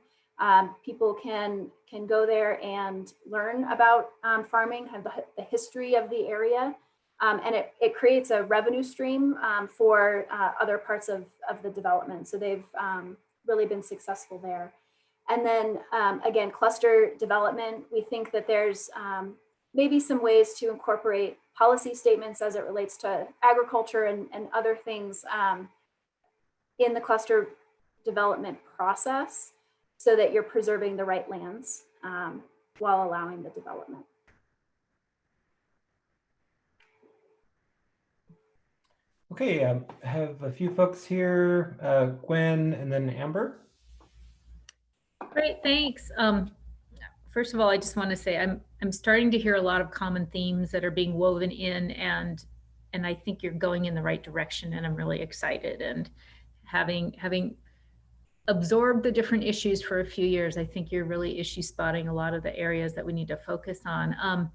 People can go there and learn about farming, have the history of the area, and it creates a revenue stream for other parts of the development. So they've really been successful there. And then again, cluster development, we think that there's maybe some ways to incorporate policy statements as it relates to agriculture and other things in the cluster development process, so that you're preserving the right lands while allowing the development. Okay, I have a few folks here, Gwen and then Amber. Great, thanks. First of all, I just want to say I'm starting to hear a lot of common themes that are being woven in, and I think you're going in the right direction, and I'm really excited. And having absorbed the different issues for a few years, I think you're really issue spotting a lot of the areas that we need to focus on.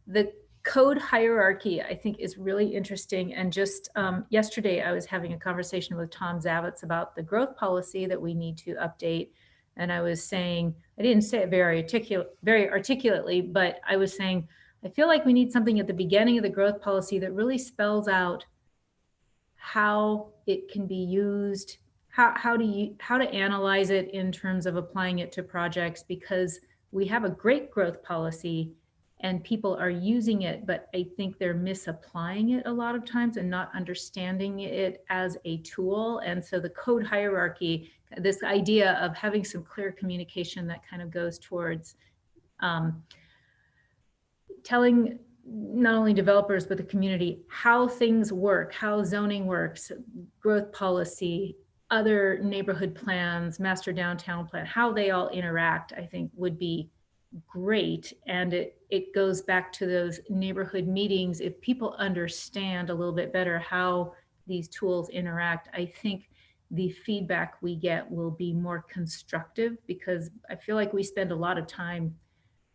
The code hierarchy, I think, is really interesting. And just yesterday, I was having a conversation with Tom Zavitz about the growth policy that we need to update. And I was saying, I didn't say it very articulately, but I was saying, I feel like we need something at the beginning of the growth policy that really spells out how it can be used, how to analyze it in terms of applying it to projects, because we have a great growth policy and people are using it, but I think they're misapplying it a lot of times and not understanding it as a tool. And so the code hierarchy, this idea of having some clear communication that kind of goes towards telling not only developers, but the community how things work, how zoning works, growth policy, other neighborhood plans, master downtown plan, how they all interact, I think would be great. And it goes back to those neighborhood meetings. If people understand a little bit better how these tools interact, I think the feedback we get will be more constructive, because I feel like we spend a lot of time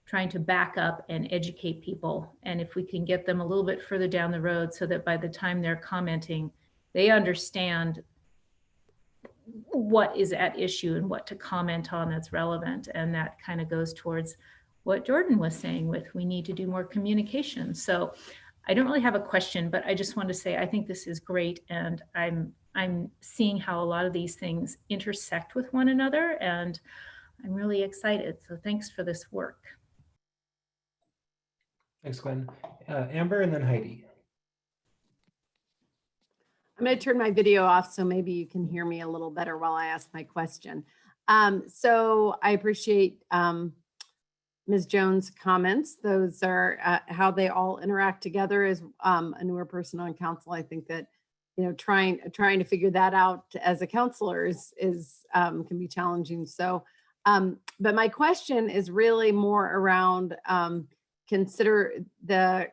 trying to back up and educate people. And if we can get them a little bit further down the road so that by the time they're commenting, they understand what is at issue and what to comment on that's relevant. And that kind of goes towards what Jordan was saying with, we need to do more communication. So I don't really have a question, but I just want to say, I think this is great. And I'm seeing how a lot of these things intersect with one another. And I'm really excited. So thanks for this work. Thanks, Gwen. Amber and then Heidi. I'm going to turn my video off so maybe you can hear me a little better while I ask my question. So I appreciate Ms. Jones' comments. Those are how they all interact together. As a newer person on council, I think that, you know, trying to figure that out as a counselor is can be challenging. So, but my question is really more around consider the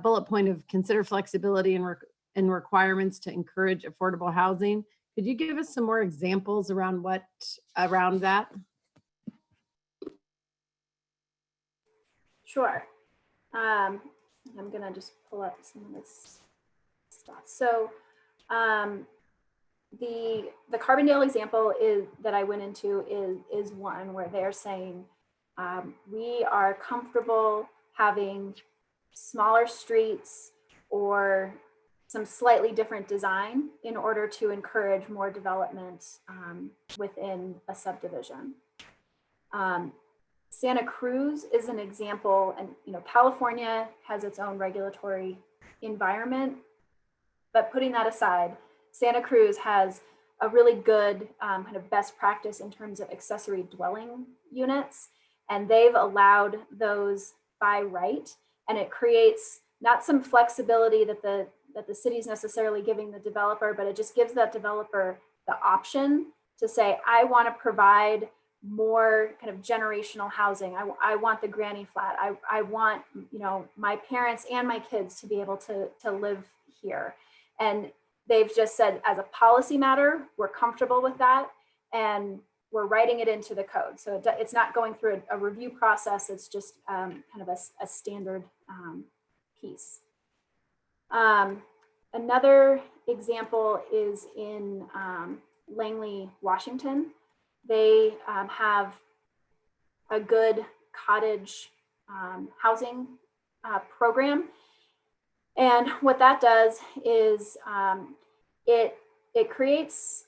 bullet point of consider flexibility and requirements to encourage affordable housing. Could you give us some more examples around around that? Sure. I'm gonna just pull up some of this stuff. So the Carbondale example that I went into is one where they're saying we are comfortable having smaller streets or some slightly different design in order to encourage more development within a subdivision. Santa Cruz is an example, and you know, California has its own regulatory environment, but putting that aside, Santa Cruz has a really good kind of best practice in terms of accessory dwelling units, and they've allowed those by right, and it creates not some flexibility that the city is necessarily giving the developer, but it just gives that developer the option to say, I want to provide more kind of generational housing. I want the granny flat. I want, you know, my parents and my kids to be able to live here. And they've just said, as a policy matter, we're comfortable with that, and we're writing it into the code. So it's not going through a review process. It's just kind of a standard piece. Another example is in Langley, Washington. They have a good cottage housing program. And what that does is it creates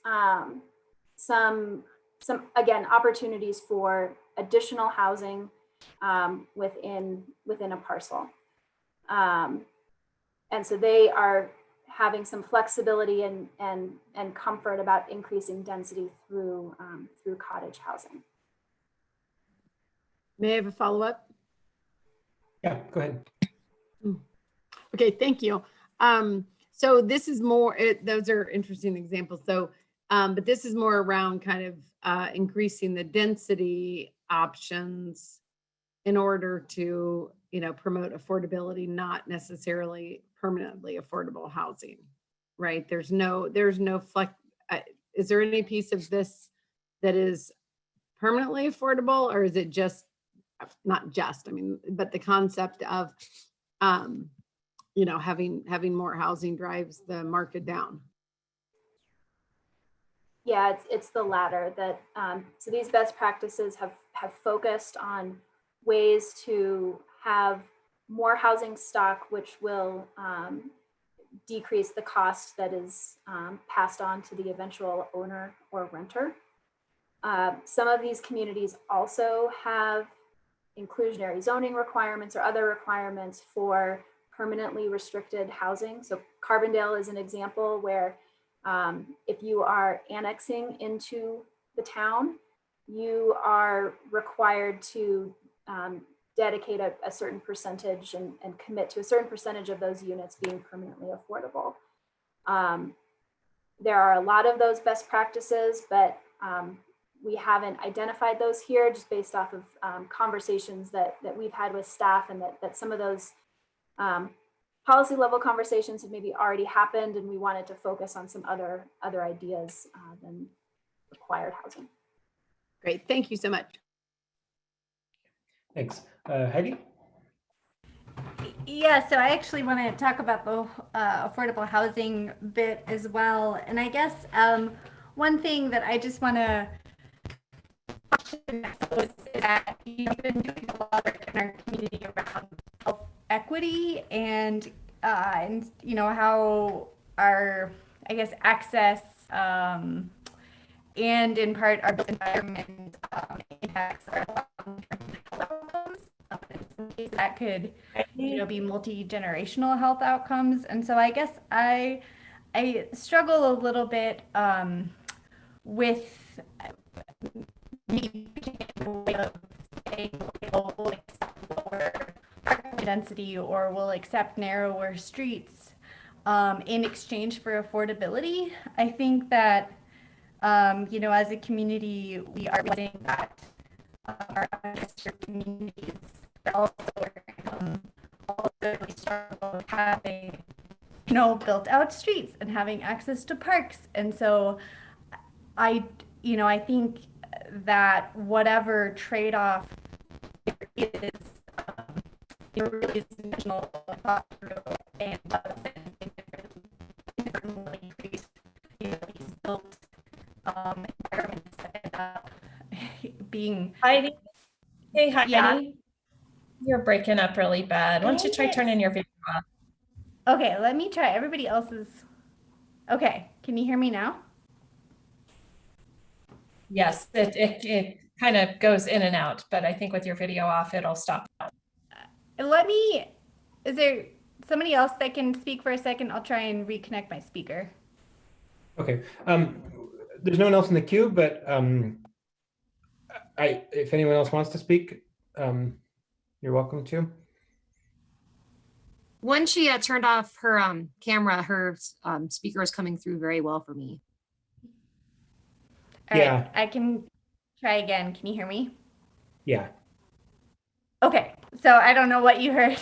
some again, opportunities for additional housing within a parcel. And so they are having some flexibility and comfort about increasing density through cottage housing. May I have a follow-up? Yeah, go ahead. Okay, thank you. So this is more, those are interesting examples. So, but this is more around kind of increasing the density options in order to, you know, promote affordability, not necessarily permanently affordable housing, right? There's no flex. Is there any piece of this that is permanently affordable, or is it just, not just, I mean, but the concept of, you know, having more housing drives the market down? Yeah, it's the latter. That so these best practices have focused on ways to have more housing stock, which will decrease the cost that is passed on to the eventual owner or renter. Some of these communities also have inclusionary zoning requirements or other requirements for permanently restricted housing. So Carbondale is an example where if you are annexing into the town, you are required to dedicate a certain percentage and commit to a certain percentage of those units being permanently affordable. There are a lot of those best practices, but we haven't identified those here just based off of conversations that we've had with staff, and that some of those policy level conversations have maybe already happened, and we wanted to focus on some other ideas than required housing. Great, thank you so much. Thanks. Heidi? Yeah, so I actually want to talk about the affordable housing bit as well. And I guess one thing that I just want to is that you've been doing a lot of work in our community around health equity and you know, how our, I guess, access and in part our environment impacts our long-term health outcomes. In some cases, that could, be multi-generational health outcomes. And so I guess I struggle a little bit with maybe the way of saying, we'll accept lower parking density or we'll accept narrower streets in exchange for affordability. I think that, as a community, we are realizing that our underserved communities are also really struggle with having, built out streets and having access to parks. And so I think that whatever trade-off there is, really intentional, thought through, and differently increase, these built environments that end up being. Heidi, hey Heidi, Yeah. You're breaking up really bad. Why don't you try turning your video off? Okay, let me try. Everybody else's. Okay, can you hear me now? Yes, it kind of goes in and out, but I think with your video off, it'll stop. Is there somebody else that can speak for a second? I'll try and reconnect my speaker. Okay. There's no one else in the queue, but if anyone else wants to speak, you're welcome to. When she turned off her camera, her speaker is coming through very well for me. All Yeah. right, I can try again. Can you hear me? Yeah. Okay, so I don't know what you heard.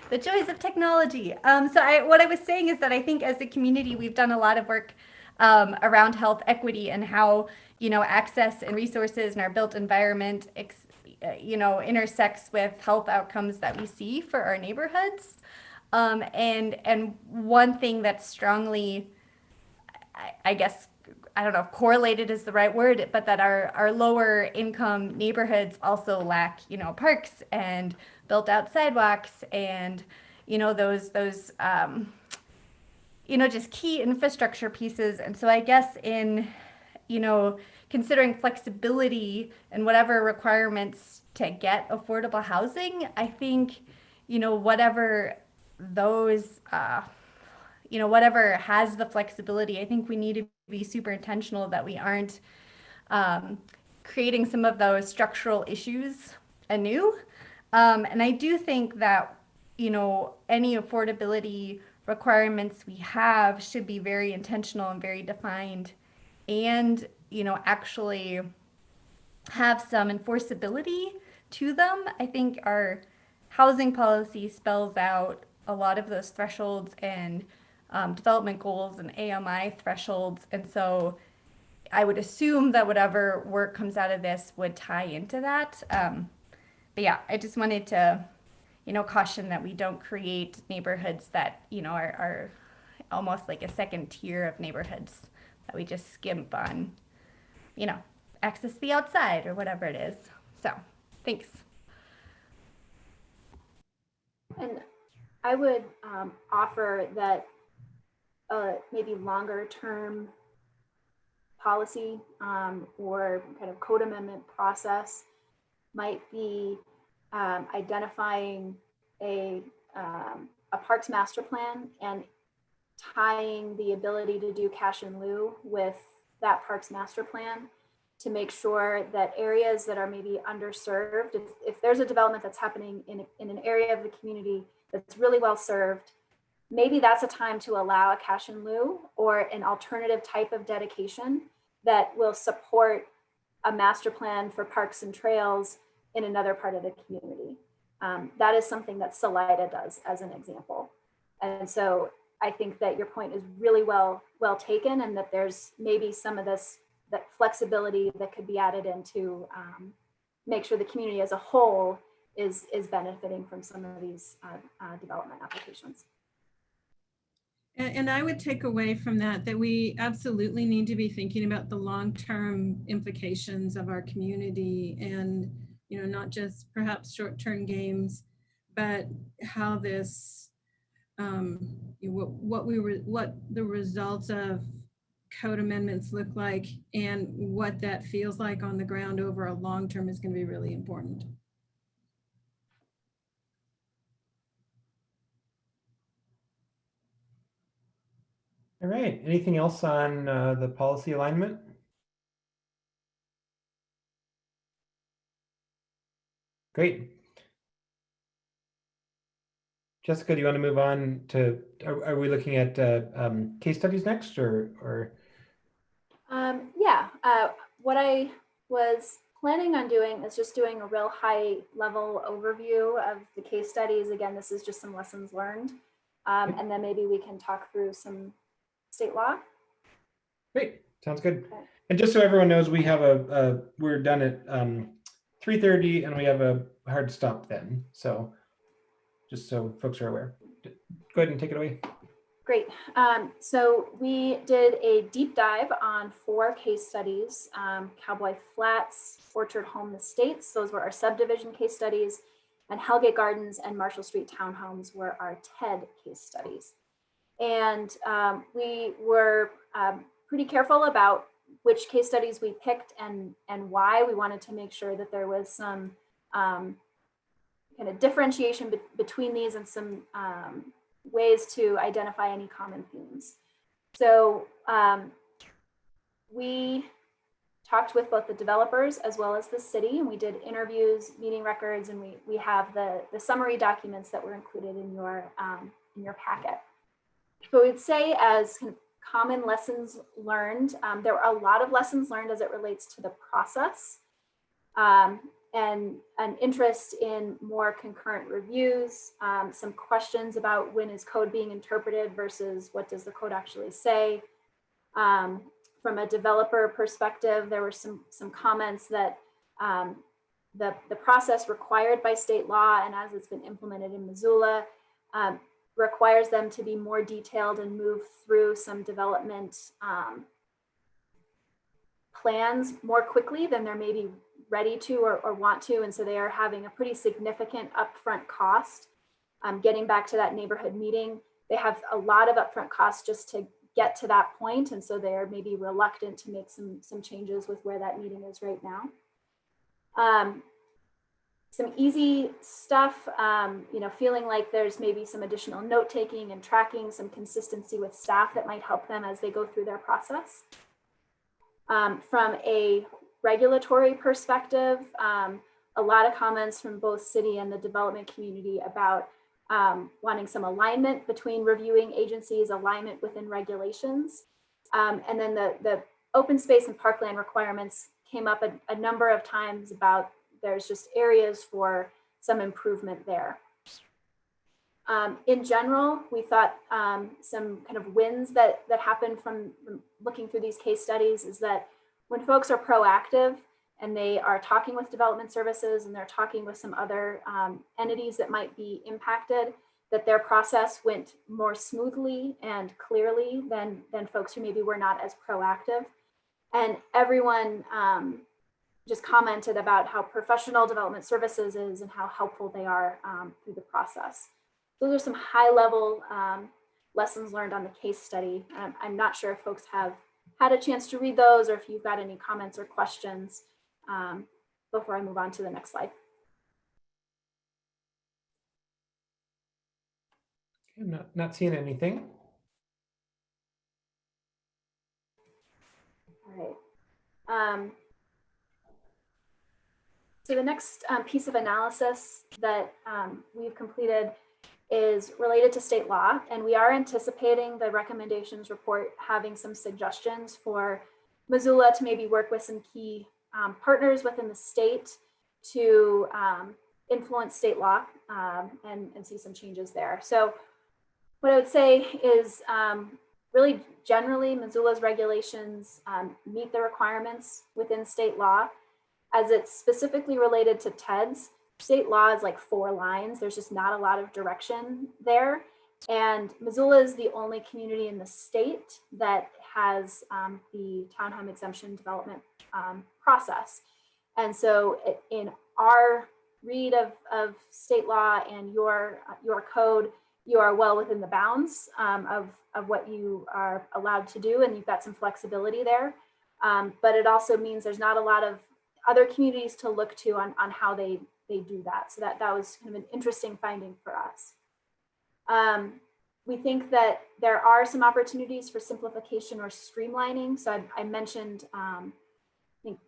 The joys of technology. What I was saying is that I think as a community, we've done a lot of work around health equity and how, access and resources in our built environment, intersects with health outcomes that we see for our neighborhoods. And one thing that's strongly, I guess, I don't know if correlated is the right word, but that our lower income neighborhoods also lack, parks and built out sidewalks and, those just key infrastructure pieces. And so I guess in, considering flexibility and whatever requirements to get affordable housing, I think, whatever those, whatever has the flexibility, I think we need to be super intentional that we aren't creating some of those structural issues anew. And I do think that, any affordability requirements we have should be very intentional and very defined and, actually have some enforceability to them. I think our housing policy spells out a lot of those thresholds and development goals and AMI thresholds. And so I would assume that whatever work comes out of this would tie into that. But yeah, I just wanted to, caution that we don't create neighborhoods that, are almost like a second tier of neighborhoods that we just skimp on, access the outside or whatever it is. So thanks. And I would offer that maybe longer term policy or kind of code amendment process might be identifying a parks master plan and tying the ability to do cash in lieu with that parks master plan to make sure that areas that are maybe underserved, if there's a development that's happening in an area of the community that's really well served, maybe that's a time to allow a cash in lieu or an alternative type of dedication that will support a master plan for parks and trails in another part of the community. That is something that Salida does as an example. And so I think that your point is really well taken, and that there's maybe some of that flexibility that could be added in to make sure the community as a whole is benefiting from some of these development applications. And I would take away from that we absolutely need to be thinking about the long-term implications of our community, and not just perhaps short-term gains, but how this what the results of code amendments look like and what that feels like on the ground over a long term is going to be really important. All right, anything else on the policy alignment? Great. Jessica, do you want to move on to, are we looking at case studies next or? Yeah, what I was planning on doing is just doing a real high level overview of the case studies. Again, this is just some lessons learned. And then maybe we can talk through some state law. Great, sounds good. Okay. And just so everyone knows, we have we're done at 3:30 and we have a hard stop then. So just so folks are aware. Go ahead and take it away. Great. So we did a deep dive on 4 case studies, Cowboy Flats, Orchard Home Estates. Those were our subdivision case studies, and Hellgate Gardens and Marshall Street Townhomes were our TED case studies. And we were pretty careful about which case studies we picked and why. We wanted to make sure that there was some kind of differentiation between these and some ways to identify any common themes. So we talked with both the developers as well as the city, and we did interviews, meeting records, and we have the summary documents that were included in your packet. So we'd say as kind of common lessons learned, there were a lot of lessons learned as it relates to the process, and an interest in more concurrent reviews, some questions about when is code being interpreted versus what does the code actually say. From a developer perspective, there were some comments that the process required by state law and as it's been implemented in Missoula requires them to be more detailed and move through some development plans more quickly than they're maybe ready to or want to. And so they are having a pretty significant upfront cost. Getting back to that neighborhood meeting, they have a lot of upfront costs just to get to that point. And so they're maybe reluctant to make some changes with where that meeting is right now. Some easy stuff, feeling like there's maybe some additional note taking and tracking, some consistency with staff that might help them as they go through their process. From a regulatory perspective, a lot of comments from both city and the development community about wanting some alignment between reviewing agencies, alignment within regulations. And then the open space and parkland requirements came up a number of times about there's just areas for some improvement there. In general, we thought some kind of wins that happened from looking through these case studies is that when folks are proactive and they are talking with development services and they're talking with some other entities that might be impacted, that their process went more smoothly and clearly than folks who maybe were not as proactive. And everyone just commented about how professional development services is and how helpful they are through the process. Those are some high level lessons learned on the case study. I'm not sure if folks have had a chance to read those or if you've got any comments or questions before I move on to the next slide. I'm not seeing anything. All right. So the next piece of analysis that we've completed is related to state law, and we are anticipating the recommendations report having some suggestions for Missoula to maybe work with some key partners within the state to influence state law and see some changes there. So what I would say is really generally Missoula's regulations meet the requirements within state law. As it's specifically related to TEDs, state law is like 4 lines. There's just not a lot of direction there. And Missoula is the only community in the state that has the townhome exemption development process. And so in our read of state law and your code, you are well within the bounds of what you are allowed to do, and you've got some flexibility there. But it also means there's not a lot of other communities to look to on how they do that. So that was kind of an interesting finding for us. We think that there are some opportunities for simplification or streamlining. So I mentioned, I think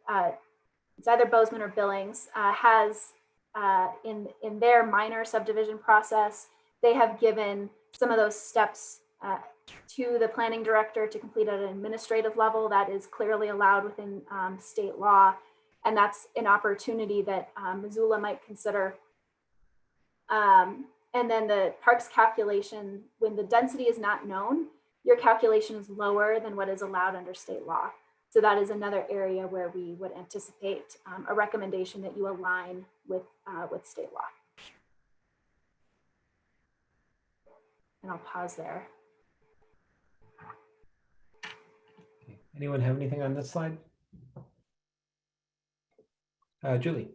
it's either Bozeman or Billings has in their minor subdivision process, they have given some of those steps to the planning director to complete at an administrative level that is clearly allowed within state law. And that's an opportunity that Missoula might consider. And then the parks calculation, when the density is not known, your calculation is lower than what is allowed under state law. So that is another area where we would anticipate a recommendation that you align with state law. And I'll pause there. Okay. Anyone have anything on this slide? Julie.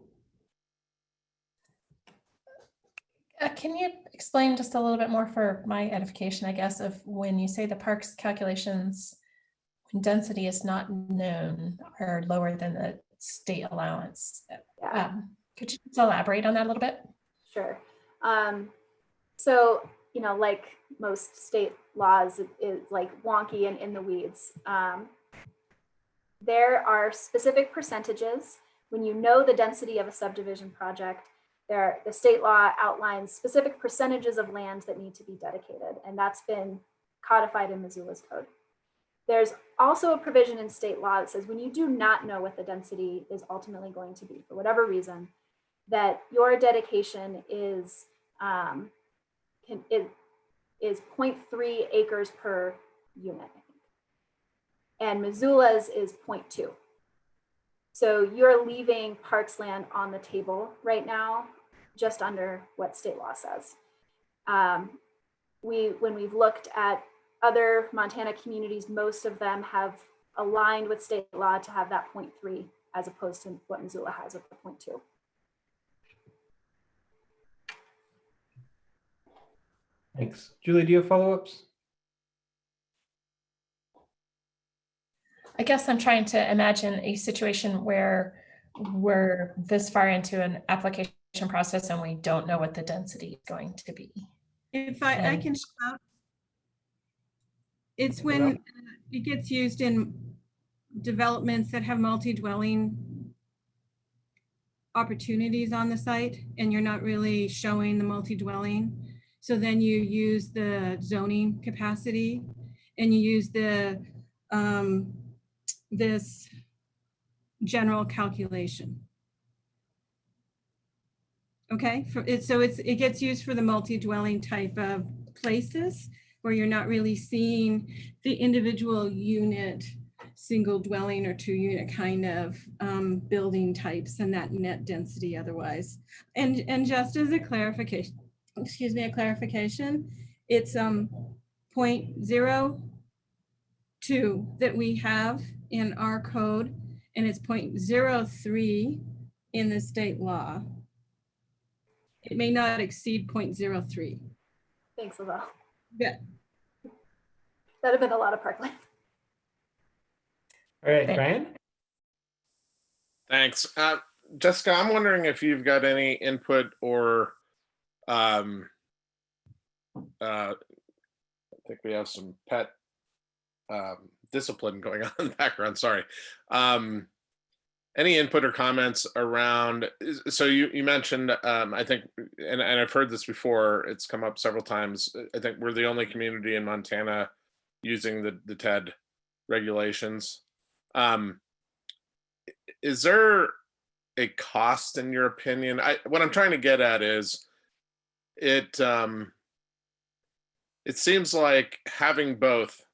Can you explain just a little bit more for my edification, I guess, of when you say the parks calculations, when density is not known, are lower than the state allowance? Yeah. Could you just elaborate on that a little bit? Sure. So, you know, like most state laws, it is like wonky and in the weeds. There are specific percentages. When you know the density of a subdivision project, the state law outlines specific percentages of land that need to be dedicated, and that's been codified in Missoula's code. There's also a provision in state law that says when you do not know what the density is ultimately going to be, for whatever reason, that your dedication is 0.3 acres per unit, and Missoula's is 0.2. So you're leaving parks land on the table right now, just under what state law says. When we've looked at other Montana communities, most of them have aligned with state law to have that 0.3 as opposed to what Missoula has of the 0.2. Thanks. Julie, do you have follow-ups? I guess I'm trying to imagine a situation where we're this far into an application process and we don't know what the density is going to be. If I can shout, it's when it gets used in developments that have multi-dwelling opportunities on the site, and you're not really showing the multi-dwelling. So then you use the zoning capacity and you use the this general calculation. Okay, it gets used for the multi-dwelling type of places where you're not really seeing the individual unit, single dwelling or 2-unit kind of building types and that net density otherwise. And just as a clarification, excuse me, it's 0.02 that we have in our code, and it's 0.03 in the state law. It may not exceed 0.03. Thanks, Lavelle. Yeah. That'd have been a lot of parkland. All right, Brian. Thanks. Jessica, I'm wondering if you've got any input or I think we have some pet discipline going on in the background, sorry. Any input or comments around, so you mentioned, I think, and I've heard this before, it's come up several times, I think we're the only community in Montana using the TED regulations. Is there a cost in your opinion? What I'm trying to get at is, it seems like having both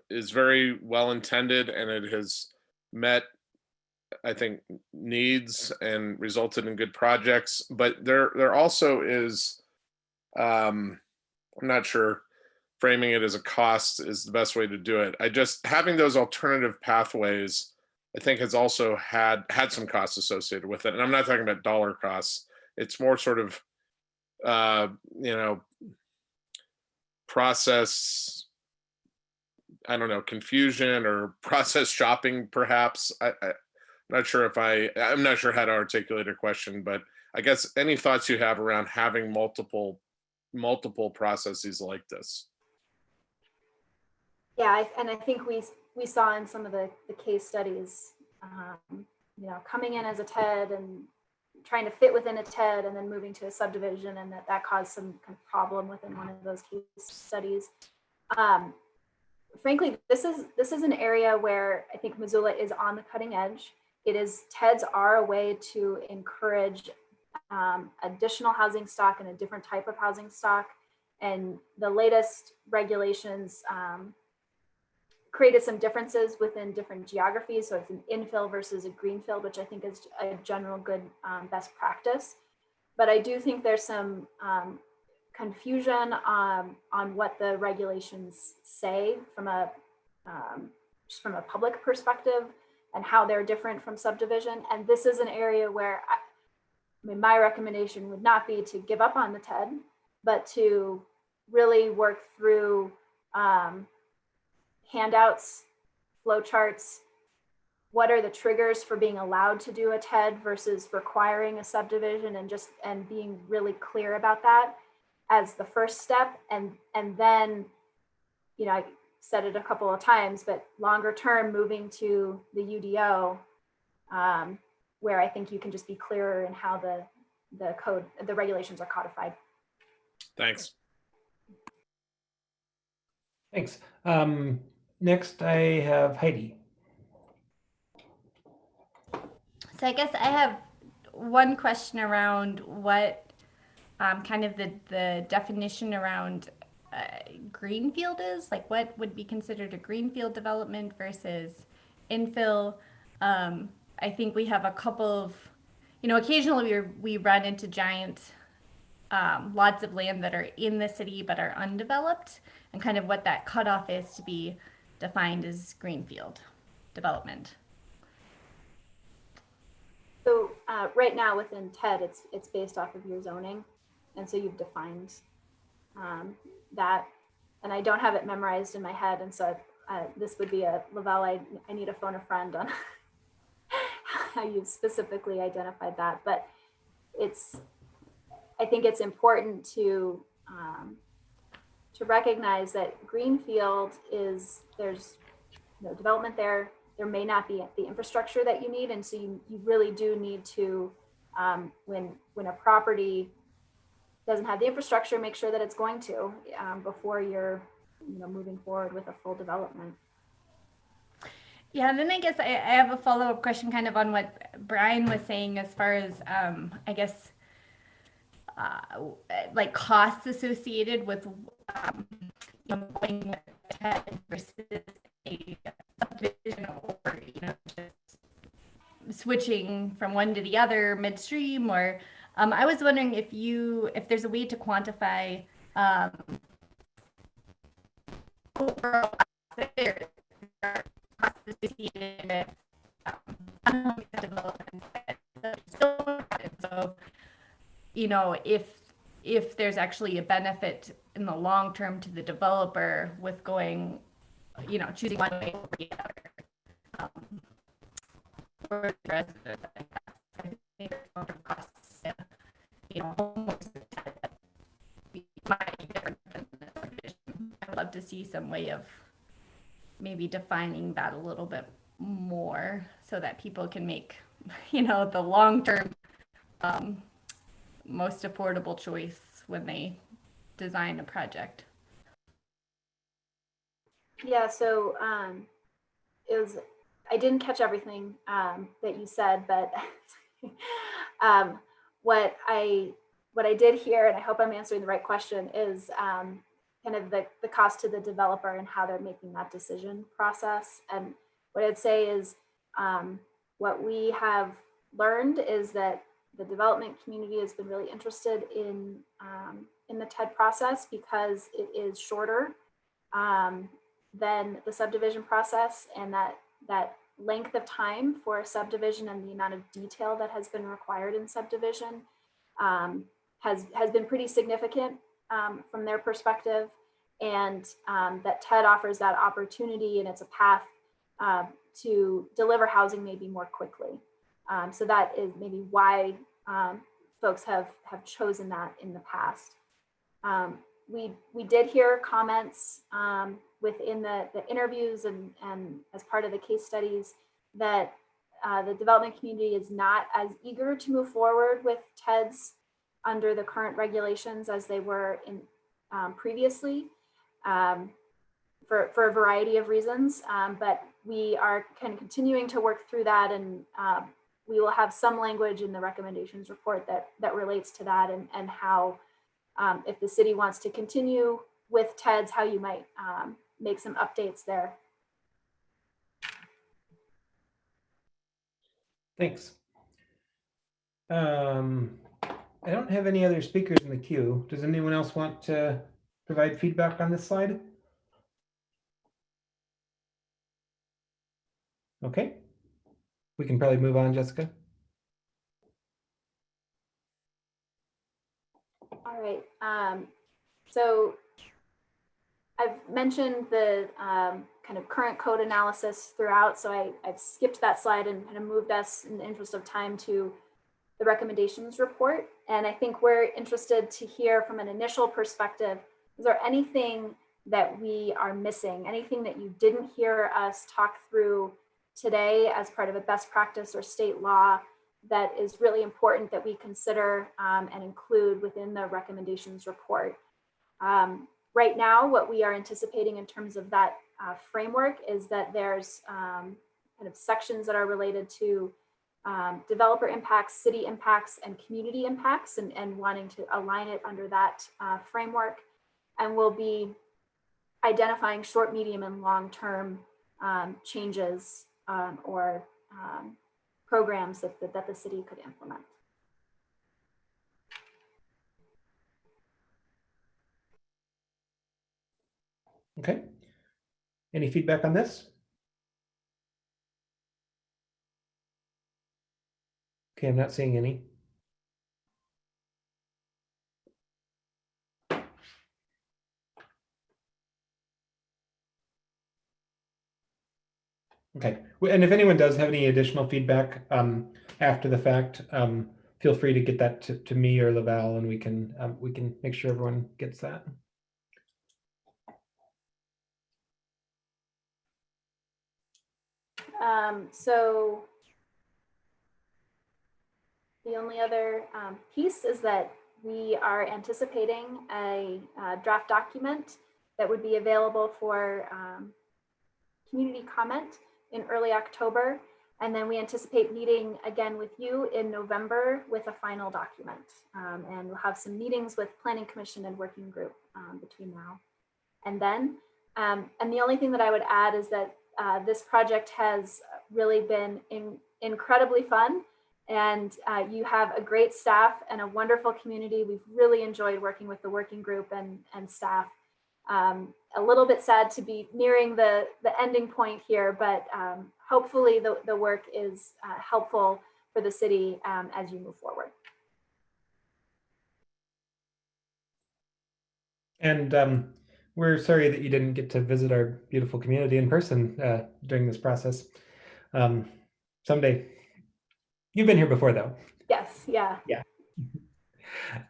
is very well intended, and it has met, I think, needs and resulted in good projects. But there also is, I'm not sure framing it as a cost is the best way to do it. Having those alternative pathways, I think, has also had some costs associated with it. And I'm not talking about dollar costs. It's more sort of you know, process, I don't know, confusion or process shopping, perhaps. I'm not sure I'm not sure how to articulate a question, but I guess any thoughts you have around having multiple processes like this? Yeah, and I think we saw in some of the case studies, you know, coming in as a TED and trying to fit within a TED and then moving to a subdivision, and that caused some kind of problem within one of those case studies. Frankly, this is an area where I think Missoula is on the cutting edge. TEDs are a way to encourage additional housing stock and a different type of housing stock. And the latest regulations created some differences within different geographies. So it's an infill versus a greenfield, which I think is a general good best practice. But I do think there's some confusion on what the regulations say from just from a public perspective and how they're different from subdivision. And this is an area where I mean, my recommendation would not be to give up on the TED, but to really work through handouts, flowcharts. What are the triggers for being allowed to do a TED versus requiring a subdivision, and being really clear about that as the first step. And then, you know, I said it a couple of times, but longer term moving to the UDO, where I think you can just be clearer in how the regulations are codified. Thanks. Thanks. Next, I have Heidi. So I guess I have one question around what kind of the definition around greenfield is, like what would be considered a greenfield development versus infill. I think we have a couple of, you know, occasionally we run into giant lots of land that are in the city but are undeveloped, and kind of what that cutoff is to be defined as greenfield development. So right now within TED, it's based off of your zoning. And so you've defined that, and I don't have it memorized in my head. And so this would be a Lavelle, I need to phone a friend on how you've specifically identified that. But I think it's important to recognize that greenfield is, there's no development there. There may not be the infrastructure that you need. And so you really do need to, when a property doesn't have the infrastructure, make sure that it's going to before you're moving forward with a full development. Yeah, and then I guess I have a follow-up question kind of on what Brian was saying as far as, I guess, like costs associated with going with TED versus a subdivision, or just switching from one to the other midstream, or I was wondering if there's a way to quantify overall costs associated with development. So, if there's actually a benefit in the long term to the developer with going, choosing one way over the other. For the residents, I think long-term costs, might be different than the subdivision. I'd love to see some way of maybe defining that a little bit more so that people can make, the long-term most affordable choice when they design a project. Yeah, so I didn't catch everything that you said, but what I did hear, and I hope I'm answering the right question, is kind of the cost to the developer and how they're making that decision process. And what I'd say is what we have learned is that the development community has been really interested in the TED process because it is shorter than the subdivision process, and that length of time for a subdivision and the amount of detail that has been required in subdivision has been pretty significant from their perspective, and that TED offers that opportunity, and it's a path to deliver housing maybe more quickly. So that is maybe why folks have chosen that in the past. We did hear comments within the interviews and as part of the case studies that the development community is not as eager to move forward with TEDs under the current regulations as they were in previously for a variety of reasons. But we are kind of continuing to work through that, and we will have some language in the recommendations report that relates to that, and how if the city wants to continue with TEDs, how you might make some updates there. Thanks. I don't have any other speakers in the queue. Does anyone else want to provide feedback on this slide? Okay, we can probably move on, Jessica. All right. So I've mentioned the kind of current code analysis throughout, so I've skipped that slide and kind of moved us in the interest of time to the recommendations report. And I think we're interested to hear from an initial perspective, is there anything that we are missing, anything that you didn't hear us talk through today as part of a best practice or state law that is really important that we consider and include within the recommendations report? Right now, what we are anticipating in terms of that framework is that there's kind of sections that are related to developer impacts, city impacts, and community impacts, and wanting to align it under that framework. And we'll be identifying short, medium, and long-term changes or programs that the city could implement. Okay. Any feedback on this? Okay, I'm not seeing any. Okay, and if anyone does have any additional feedback after the fact, feel free to get that to me or Laval, and we can make sure everyone gets that. So the only other piece is that we are anticipating a draft document that would be available for community comment in early October. And then we anticipate meeting again with you in November with a final document. And we'll have some meetings with Planning Commission and Working Group between now and then. And the only thing that I would add is that this project has really been incredibly fun. And you have a great staff and a wonderful community. We've really enjoyed working with the working group and staff. A little bit sad to be nearing the ending point here, but hopefully the work is helpful for the city as you move forward. And we're sorry that you didn't get to visit our beautiful community in person during this process. Someday. You've been here before, though. Yes, yeah. Yeah.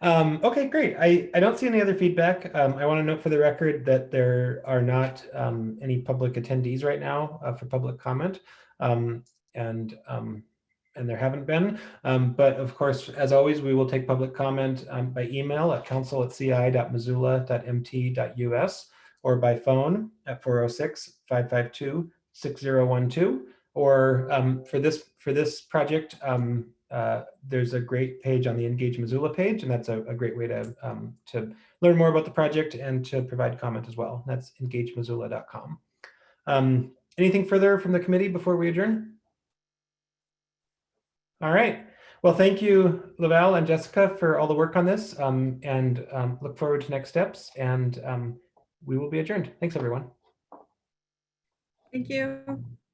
Okay, great. I don't see any other feedback. I want to note for the record that there are not any public attendees right now for public comment, and there haven't been. But of course, as always, we will take public comment by email at council@ci.missoula.mt.us or by phone at 406-552-6012. Or for this project, there's a great page on the Engage Missoula page, and that's a great way to learn more about the project and to provide comment as well. That's engagemissoula.com. Anything further from the committee before we adjourn? All right. Well, thank you, Laval and Jessica, for all the work on this, and look forward to next steps. And we will be adjourned. Thanks, everyone. Thank you.